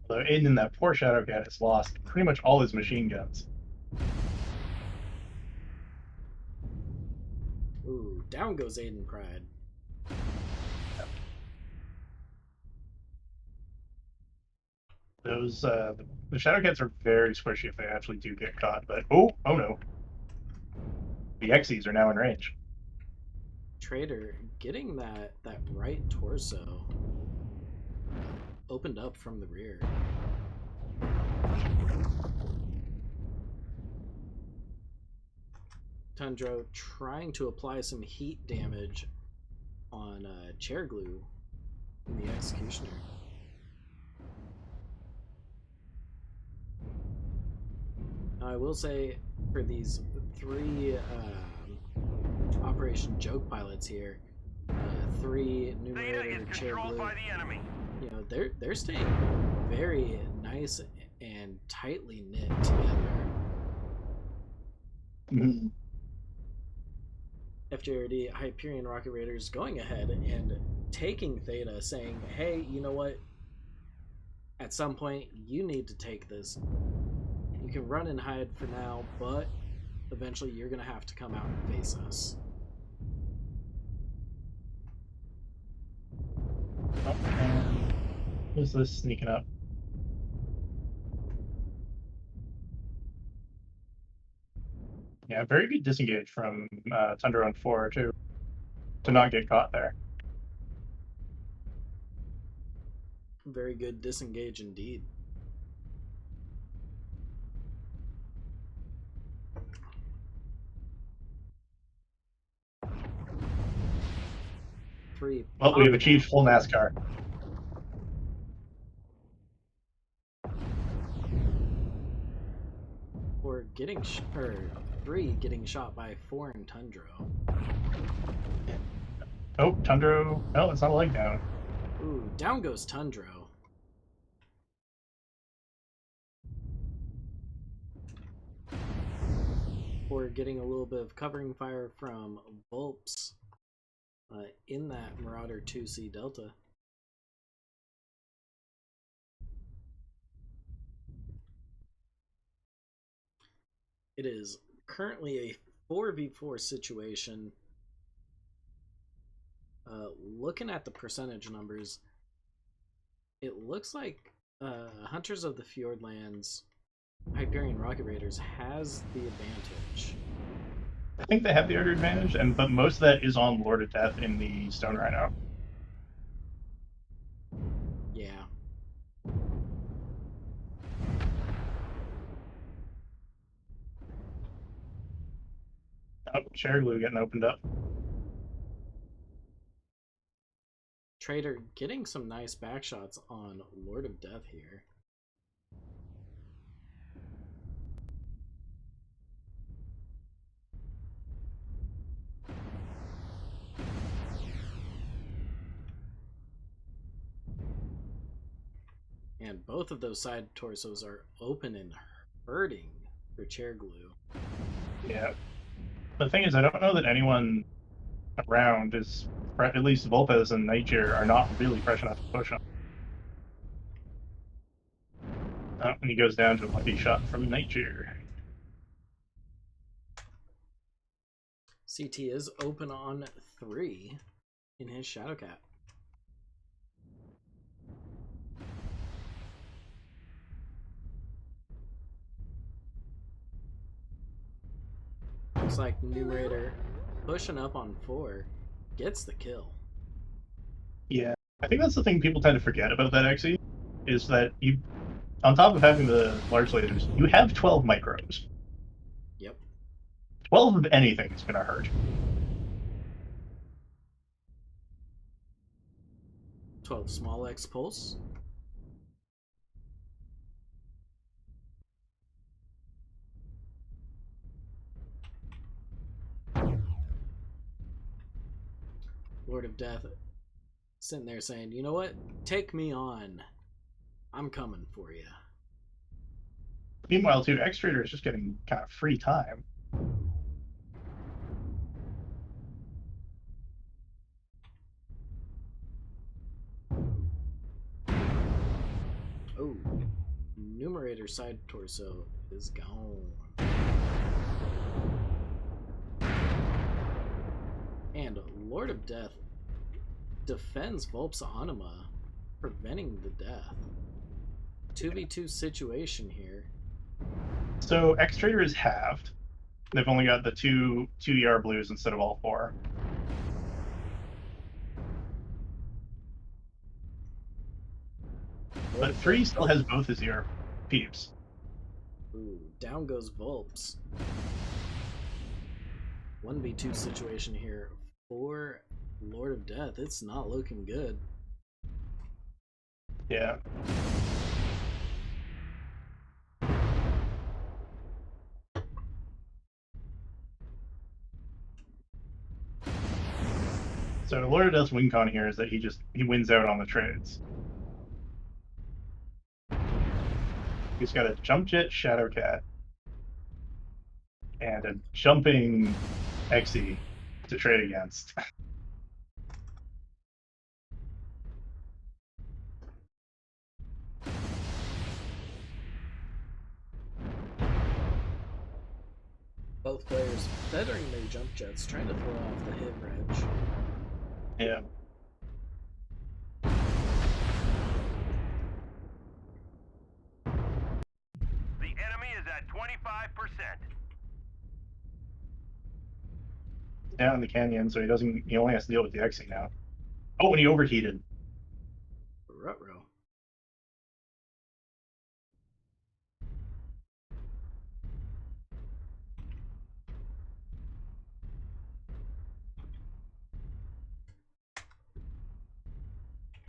Although Aiden in that poor Shadow Cat has lost pretty much all his machine guns. Ooh, down goes Aiden Pride. Those the Shadow Cats are very squishy if they actually do get caught, but oh no. The XEs are now in range. Trader getting that right torso opened up from the rear. Tundro trying to apply some heat damage on chair glue in the Executioner. Now, I will say for these 3 Operation Joke pilots here, 3 numerator chair glue, you know, they're staying very nice and tightly knit together. Mm-hmm. FJRD Hyperion Rocket Raiders going ahead and taking Theta, saying, hey, you know what? At some point, you need to take this. You can run and hide for now, but eventually you're going to have to come out and face us. Oh, and who's this sneaking up? Yeah, very good disengage from Tundra on 4 to not get caught there. Very good disengage indeed. Well, we have achieved full NASCAR. Or getting 3 getting shot by 4 in Tundro. Oh, Tundro. No, it's not a leg down. Ooh, down goes Tundro. Or getting a little bit of covering fire from Vulps in that Marauder 2C Delta. It is currently a 4v4 situation. Looking at the percentage numbers, it looks like Hunters of the Fjordlands Hyperion Rocket Raiders has the advantage. I think they have the order advantage, but most of that is on Lord of Death in the Stone Rhino. Yeah. Oh, chair glue getting opened up. Trader getting some nice back shots on Lord of Death here. And both of those side torsos are open and hurting for chair glue. Yeah. The thing is, I don't know that anyone around is, at least Volpez and Nightshare are not really fresh enough to push him. Oh, and he goes down to a lucky shot from Nightshare. CT is open on 3 in his Shadowcat. Looks like Numerator pushing up on 4 gets the kill. Yeah, I think that's the thing people tend to forget about that XE, is that you, on top of having the large lasers, you have 12 micros. Yep. 12 of anything is going to hurt. 12 small X pulse. Lord of Death sitting there saying, you know what? Take me on. I'm coming for you. Meanwhile, too, X-Trader is just getting kind of free time. Oh, Numerator side torso is gone. And Lord of Death defends Volp's Anima, preventing the death. 2v2 situation here. So X-Trader is halved. They've only got the two ER blues instead of all 4. But 3 still has both his ER peeps. Ooh, down goes Volps. 1v2 situation here for Lord of Death. It's not looking good. Yeah. So Lord of Death's win con here is that he wins out on the trades. He's got a Jump Jet Shadowcat and a jumping XE to trade against. Both players feathering their jump jets, trying to throw off the hit reg. Yeah. The enemy is at 25%. Down in the canyon, so he only has to deal with the XE now. Oh, and he overheated. Ruh-roh.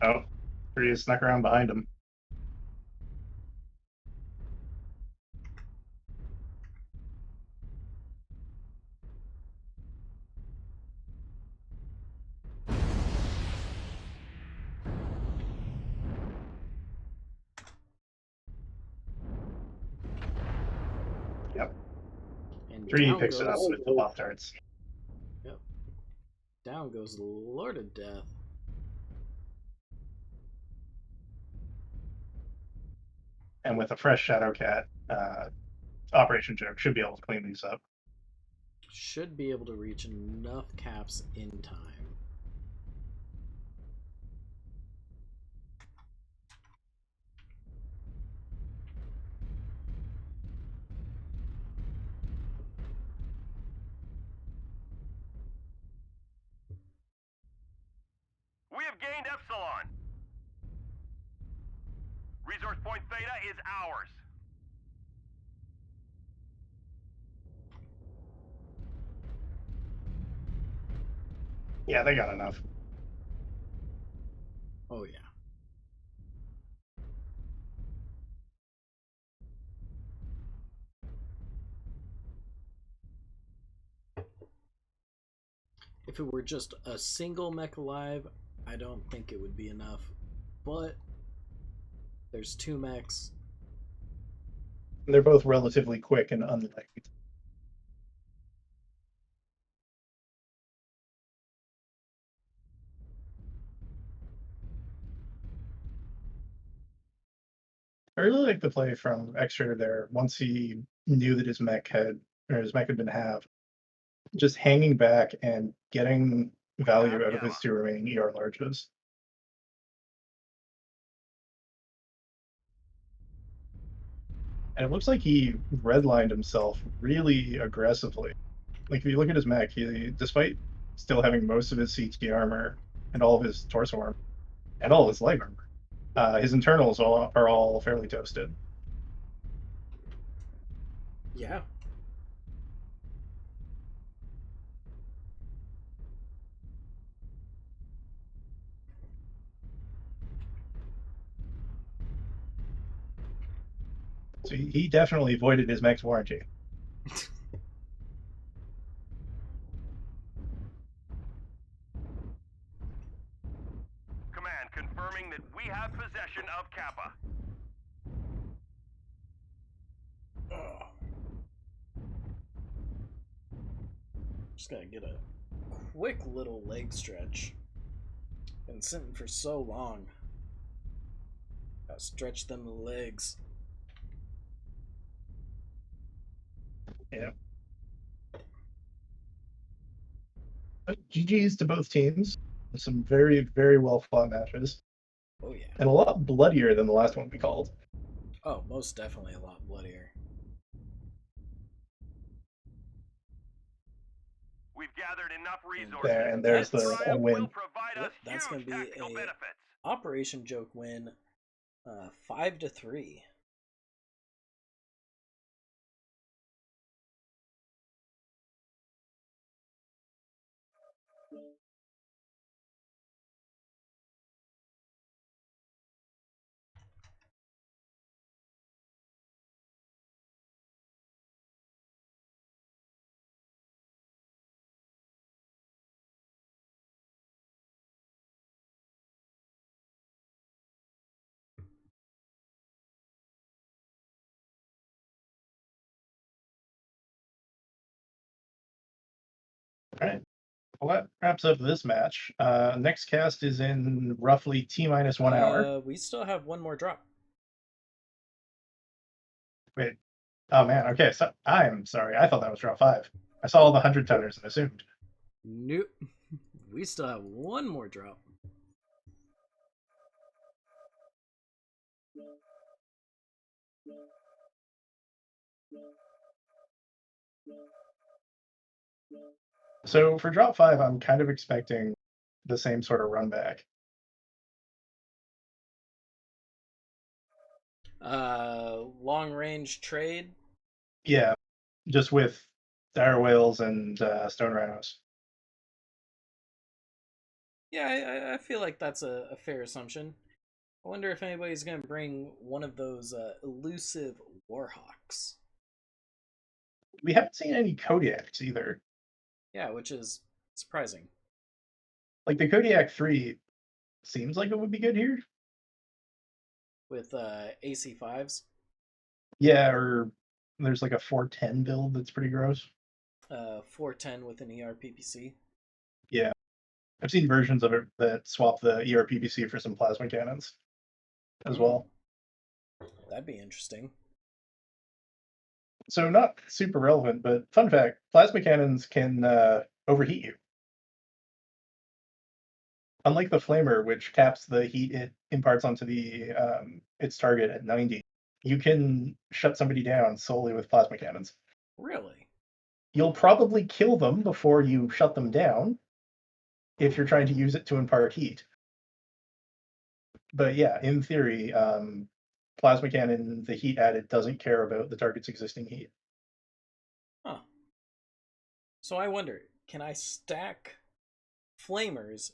Oh, he just snuck around behind him. Yep. And 3 down picks it up goes, with the Pop Tarts. yep. Down goes Lord of Death. And with a fresh Shadowcat, Operation Joke should be able to clean these up. Should be able to reach enough caps in time. We have gained Epsilon. Resource point Theta is ours. Yeah, they got enough. Oh yeah. If it were just a single mech alive, I don't think it would be enough. But there's two mechs. They're both relatively quick and unliked. I really like the play from Exeter there. Once he knew that his mech had been halved, just hanging back and getting We have value out of his Gamma. two remaining ER larges. And it looks like he redlined himself really aggressively. Like if you look at his mech, despite still having most of his CT armor and all of his torso armor and all of his leg armor, his internals are all fairly toasted. Yeah. So he definitely voided his mech's warranty. Command confirming that we have possession of Kappa. Ugh. Just gotta get a quick little leg stretch. Been sitting for so long. Gotta stretch them legs. Yeah. But GG's to both teams. Some very, very well fought matches. Oh yeah. And a lot bloodier than the last one we called. Oh, most definitely a lot bloodier. We've gathered enough resources. There, and there's This the triumph win. will provide Yep, us that's gonna huge be tactical a benefits. Operation Joke win, 5-3. All right. Well, that wraps up this match. Next cast is in roughly T-1 hour. We still have one more drop. Wait. Oh man. Okay. So I'm sorry. I thought that was drop 5. I saw all the 100-tonners and assumed. Nope. We still have one more drop. So for drop 5, I'm kind of expecting the same sort of run back. Long range trade. Yeah, just with dire whales and stone rhinos. Yeah, I feel like that's a fair assumption. I wonder if anybody's gonna bring one of those elusive Warhawks. We haven't seen any Kodiaks either. Yeah, which is surprising. Like the Kodiak 3 seems like it would be good here. With AC5s. Yeah, or there's like a 410 build that's pretty gross. 410 with an ERPPC. Yeah, I've seen versions of it that swap the ERPPC for some plasma cannons as well. That'd be interesting. So not super relevant, but fun fact: plasma cannons can overheat you. Unlike the flamer, which caps the heat it imparts onto the its target at 90, you can shut somebody down solely with plasma cannons. Really? You'll probably kill them before you shut them down if you're trying to use it to impart heat. But yeah, in theory, plasma cannon, the heat added doesn't care about the target's existing heat. Huh. So I wonder, can I stack flamers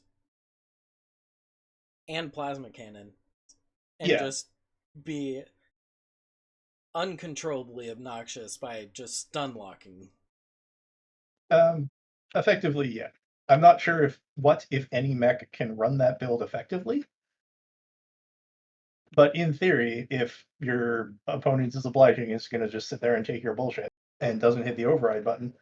and plasma cannon and Yeah. just be uncontrollably obnoxious by just stun locking. Effectively, yeah. I'm not sure if any mech can run that build effectively. But in theory, if your opponent is obliging, it's going to just sit there and take your bullshit and doesn't hit the override button,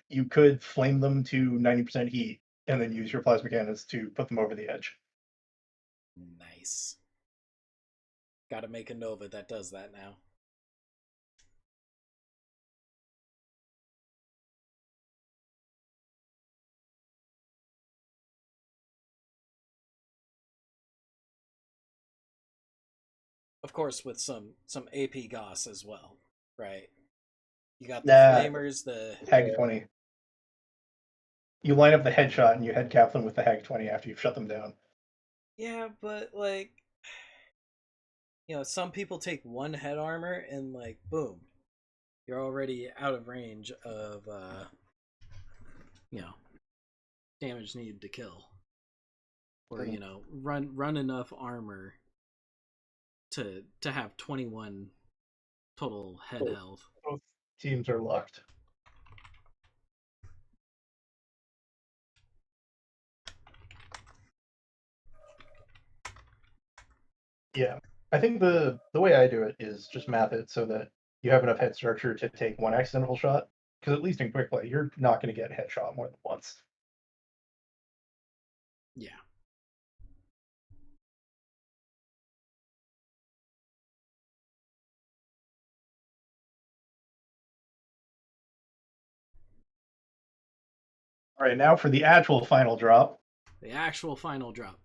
you could flame them to 90% heat and then use your plasma cannons to put them over the edge. Nice. Gotta make a Nova that does that now. Of course, with some AP Goss as well, right? You got the flamers, the Hag 20. You line up the headshot and you head cap them with the Hag 20 after you've shut them down. yeah, but like, you know, some people take one head armor and like, boom, you're already out of range of, you know, damage needed to kill, or you know, run enough armor to have 21 total head health. Both teams are locked. Yeah, I think the way I do it is just math it so that you have enough head structure to take one accidental shot. Because at least in quick play, you're not going to get headshot more than once. Yeah. All right, now for the actual final drop. The actual final drop.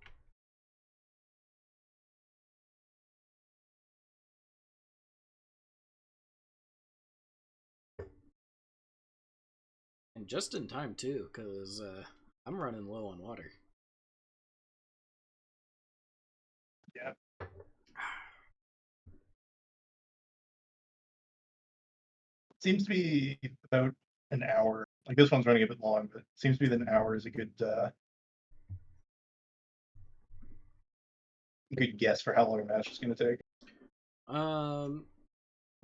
And just in time, too, because I'm running low on water. Yeah. Seems to be about an hour. Like this one's running a bit long, but it seems to be that an hour is a good guess for how long a match is going to take.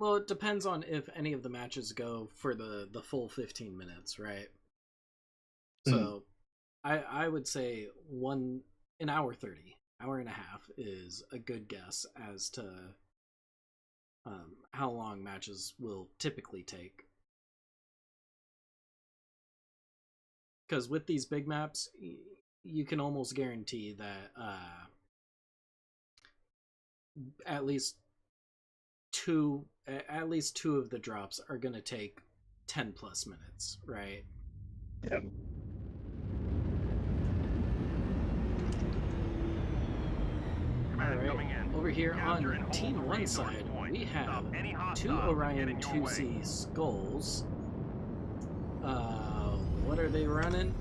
Well, it depends on if any of the matches go for the full 15 minutes, right? So, I would say an hour 30, hour and a half is a good guess as to how long matches will typically take. Because with these big maps, you can almost guarantee that at least two of the drops are going to take 10 plus minutes, right? Yeah. All right. Over here on Team 1 side, we have 2 Orion 2C Skulls. What are they running?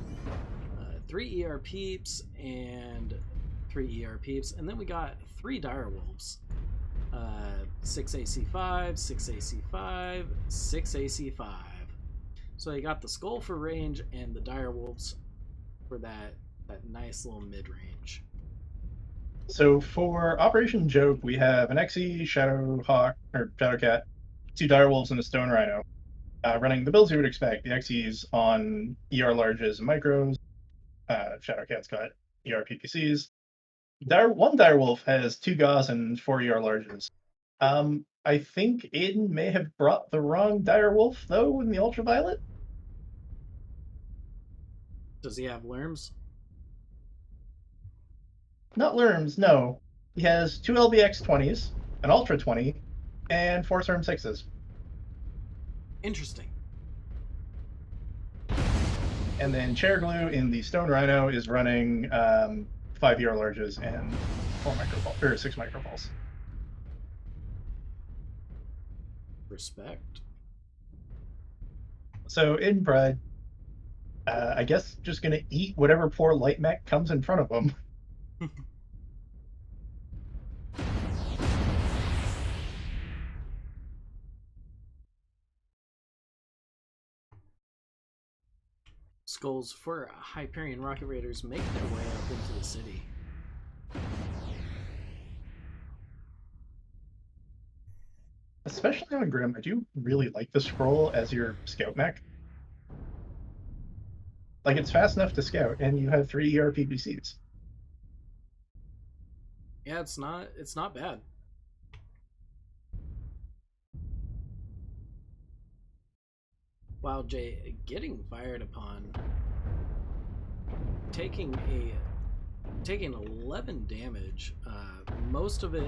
3 ER Peeps and 3 ER Peeps. And then we got 3 Direwolves. 6 AC5, 6 AC5, 6 AC5. So you got the Skull for range and the Direwolves for that nice little mid-range. So for Operation Joke, we have an XE, Shadowhawk, or Shadowcat, 2 Direwolves, and a Stone Rhino. Running the builds you would expect. The XE's on ER larges and micros. Shadowcat's got ER PPCs. One Direwolf has 2 Gauss and 4 ER larges. I think Aiden may have brought the wrong Direwolf, though, in the Ultraviolet. Does he have Lerms? Not Lerms, no. He has 2 LBX 20s, an Ultra 20, and 4 Serm 6s. Interesting. And then Chair Glue in the Stone Rhino is running 5 ER larges and 6 microballs. Respect. So in Pride, I guess just gonna eat whatever poor light mech comes in front of him. Skulls for Hyperion rocket raiders make their way up into the city. Especially on Grim, I do really like the scroll as your scout mech. Like, it's fast enough to scout, and you have 3 ERPPCs. Yeah, it's not bad. Wild J getting fired upon, taking 11 damage. Most of it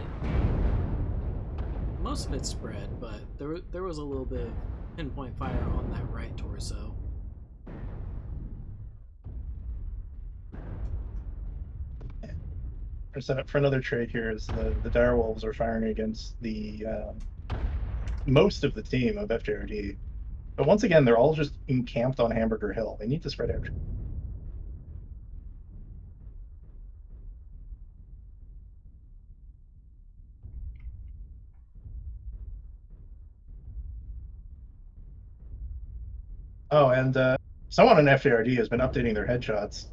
spread, but there was a little bit of pinpoint fire on that right torso. We're set up for another trade here as the direwolves are firing against the most of the team of FJRD. But once again, they're all just encamped on Hamburger Hill. They need to spread out. Oh, and someone in FJRD has been updating their headshots.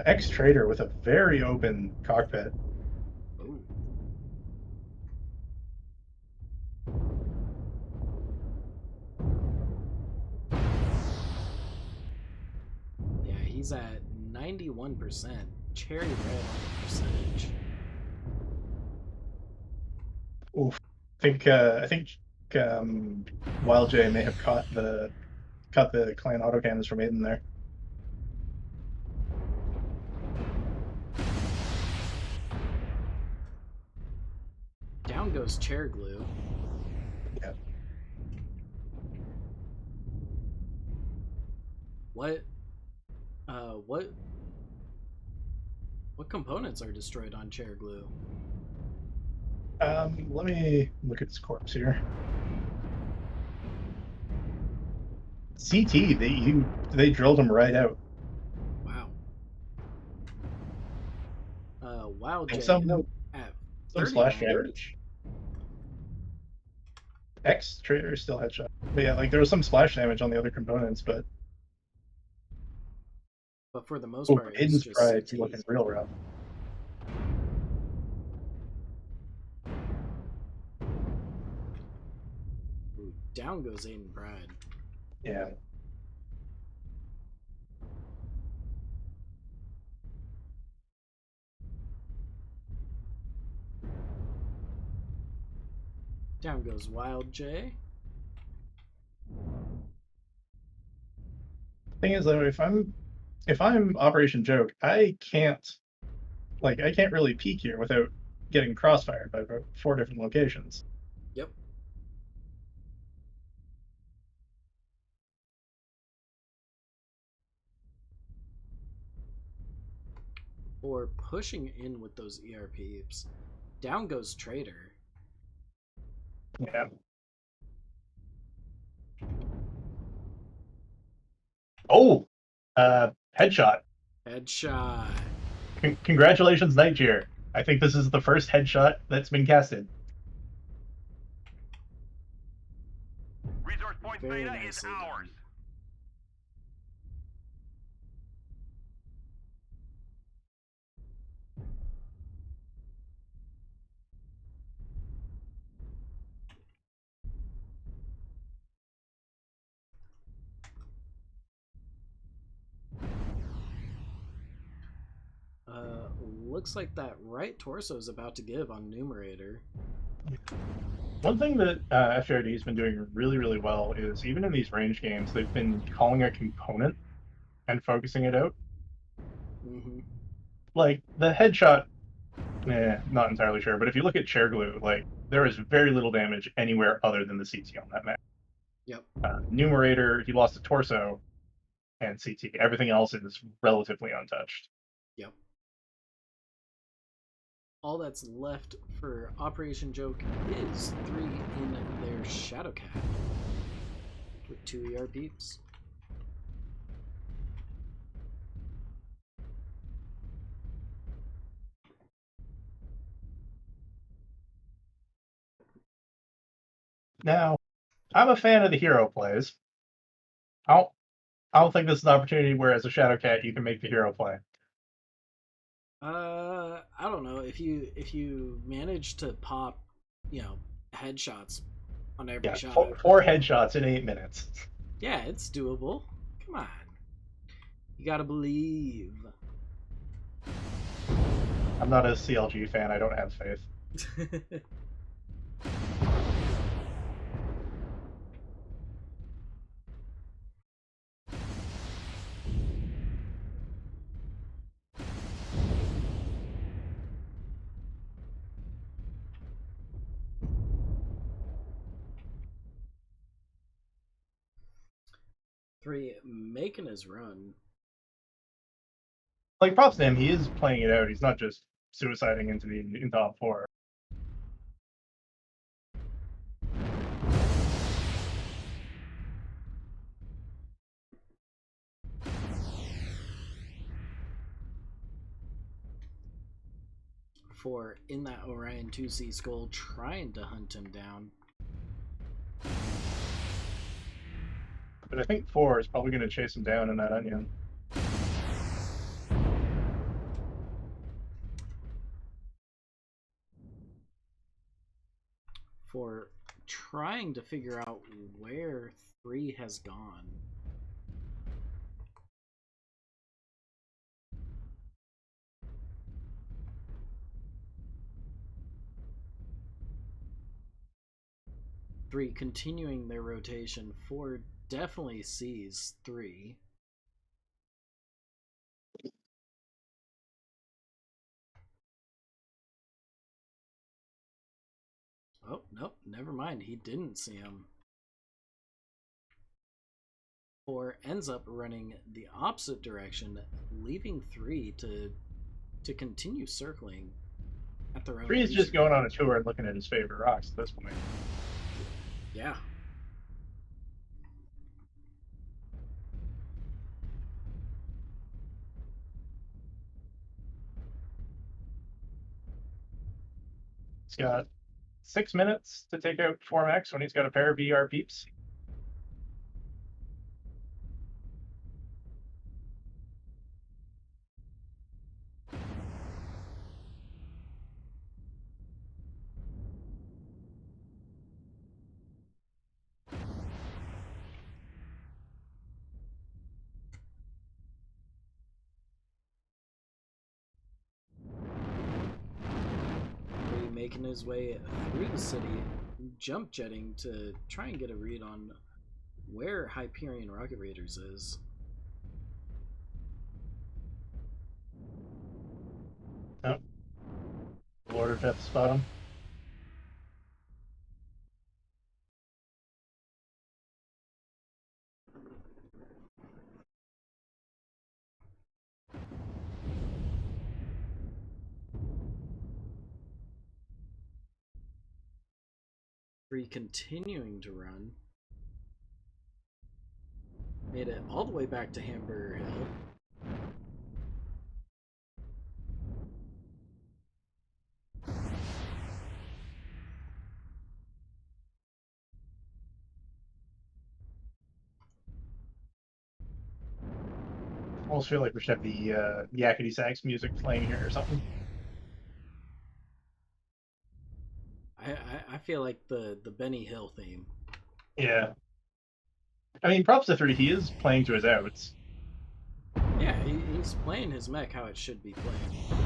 Ex-trader with a very open cockpit. Ooh. Yeah, he's at 91%. Cherry red on the percentage. Oof. I think Wild J may have caught the clan autocannons from Aiden there. Down goes chair glue. Yeah. What components are destroyed on chair glue? Let me look at his corpse here. CT, they drilled him right out. Wow. Wild J Some at splash 39. damage. Ex-trader still headshot. But yeah, like there was some splash damage on the other components, but But for the most part, it's Aiden's just pride CT. looking real rough. Ooh, down goes Aiden Pride. Yeah. Down goes Wild J. Thing is though, if I'm Operation Joke, I can't really peek here without getting crossfired by about 4 different locations. Yep. Or pushing in with those ERPs. Down goes Trader. Yeah. Oh, headshot. Headshot. Congratulations, Nightjear. I think this is the first headshot that's been casted. Resource point Very Beta is nicely ours. done. Looks like that right torso is about to give on Numerator. One thing that FJRD has been doing really, really well is even in these range games, they've been calling a component and focusing it out. Mm-hmm. Like the headshot, not entirely sure, but if you look at chair glue, like there is very little damage anywhere other than the CT on that map. Yep. Numerator, he lost a torso and CT. Everything else is relatively untouched. Yep. All that's left for Operation Joke is 3 in their Shadowcat with 2 ERPs. Now, I'm a fan of the hero plays. I don't think this is an opportunity where, as a Shadow Cat, you can make the hero play. I don't know if you manage to pop, headshots on every Yeah, shot. four headshots in 8 minutes. Yeah, it's doable. Come on, you gotta believe. I'm not a CLG fan. I don't have faith. Three making his run. Like, props to him. He is playing it out. He's not just suiciding into top 4. For in that Orion 2C skull trying to hunt him down. But I think 4 is probably going to chase him down in that onion. For trying to figure out where 3 has gone. Three continuing their rotation. 4 definitely sees 3. Oh, nope, never mind. He didn't see him. 4 ends up running the opposite direction, leaving 3 to continue circling at their own 3 is leisure. just going on a tour and looking at his favorite rocks at this point. Yeah. He's got 6 minutes to take out 4max when he's got a pair of VR peeps. Making his way through the city, jump jetting to try and get a read on where Hyperion Rocket Raiders is. Oh. Lord of Death spot him. Three continuing to run. Made it all the way back to Hamburger Hill. I almost feel like we should have the Yakety Sax music playing here or something. I feel like the Benny Hill theme. Yeah. I mean, props to 3. He is playing to his outs. Yeah, he's playing his mech how it should be played.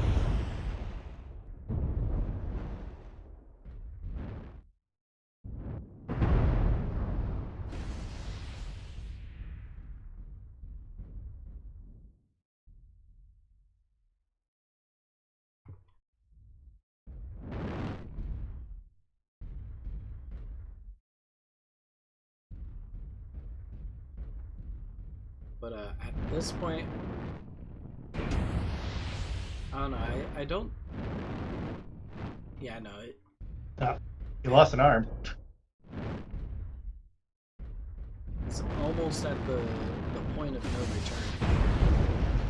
But at this point, I don't know. I don't. Yeah, no. He lost an arm. It's almost at the point of no return.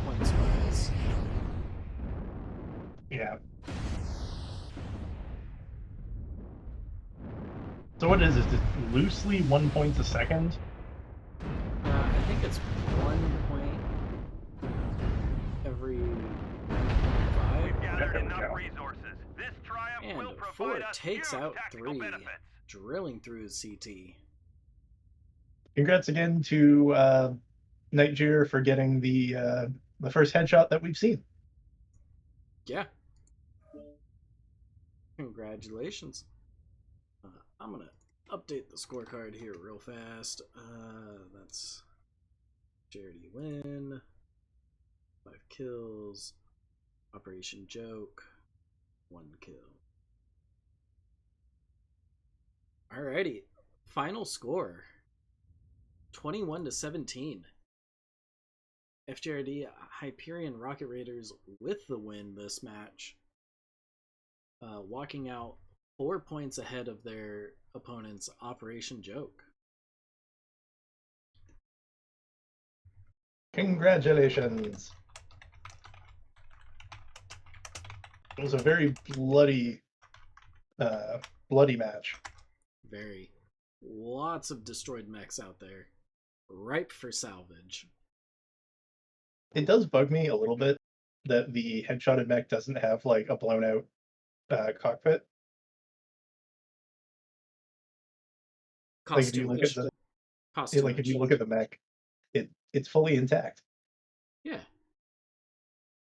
Points wise. Yeah. So what is it? Just loosely 1 point a second? I think it's 1 There we enough go. resources. This triumph And will 4 provide us takes huge out tactical 3, benefits. drilling through CT. Congrats again to Nightjar for getting the first headshot that we've seen. Yeah. Congratulations. I'm going to update the scorecard here real fast. That's Charity win. 5 kills. Operation Joke. 1 kill. Alrighty. Final score. 21-17. FJRD Hyperion Rocket Raiders with the win this match. Walking out 4 points ahead of their opponent's Operation Joke. Congratulations. It was a very bloody match. Very. Lots of destroyed mechs out there. Ripe for salvage. It does bug me a little bit that the headshotted mech doesn't have like a blown out cockpit. Like if you look at the if you look at the mech, it's fully intact. Yeah.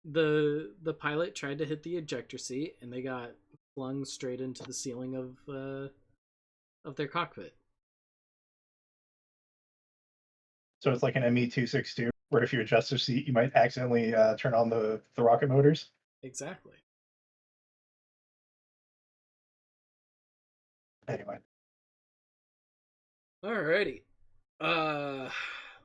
The pilot tried to hit the ejector seat and they got flung straight into the ceiling of their cockpit. So it's like an ME-262, where if you adjust the seat, you might accidentally turn on the rocket motors. Exactly. Anyway. Alrighty.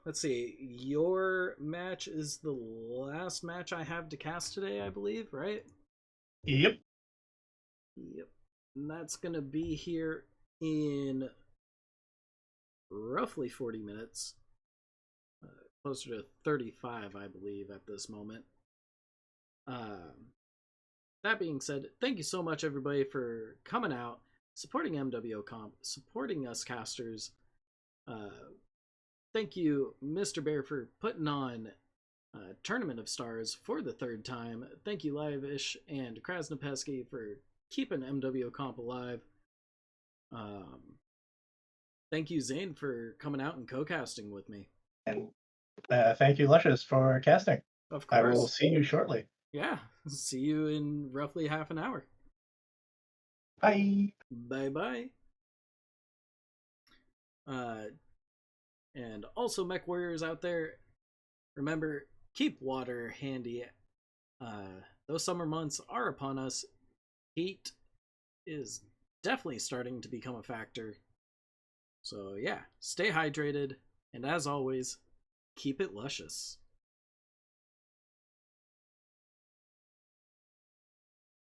Let's see. Your match is the last match I have to cast today, I believe, right? Yep. Yep. And that's gonna be here in roughly 40 minutes. Closer to 35, I believe, at this moment. That being said, thank you so much, everybody, for coming out, supporting MWO Comp, supporting us casters. Thank you, Mr. Bear, for putting on Tournament of Stars for the 3rd time. Thank you, Live-ish and Krasnopesky, for keeping MWO Comp alive. Thank you, Zane, for coming out and co-casting with me. And thank you, Luscious, for casting. Of course. I will see you shortly. Yeah, see you in roughly half an hour. Bye. Bye-bye. And also, mech warriors out there, remember, keep water handy. Those summer months are upon us. Heat is definitely starting to become a factor. So yeah, stay hydrated, and as always, keep it luscious.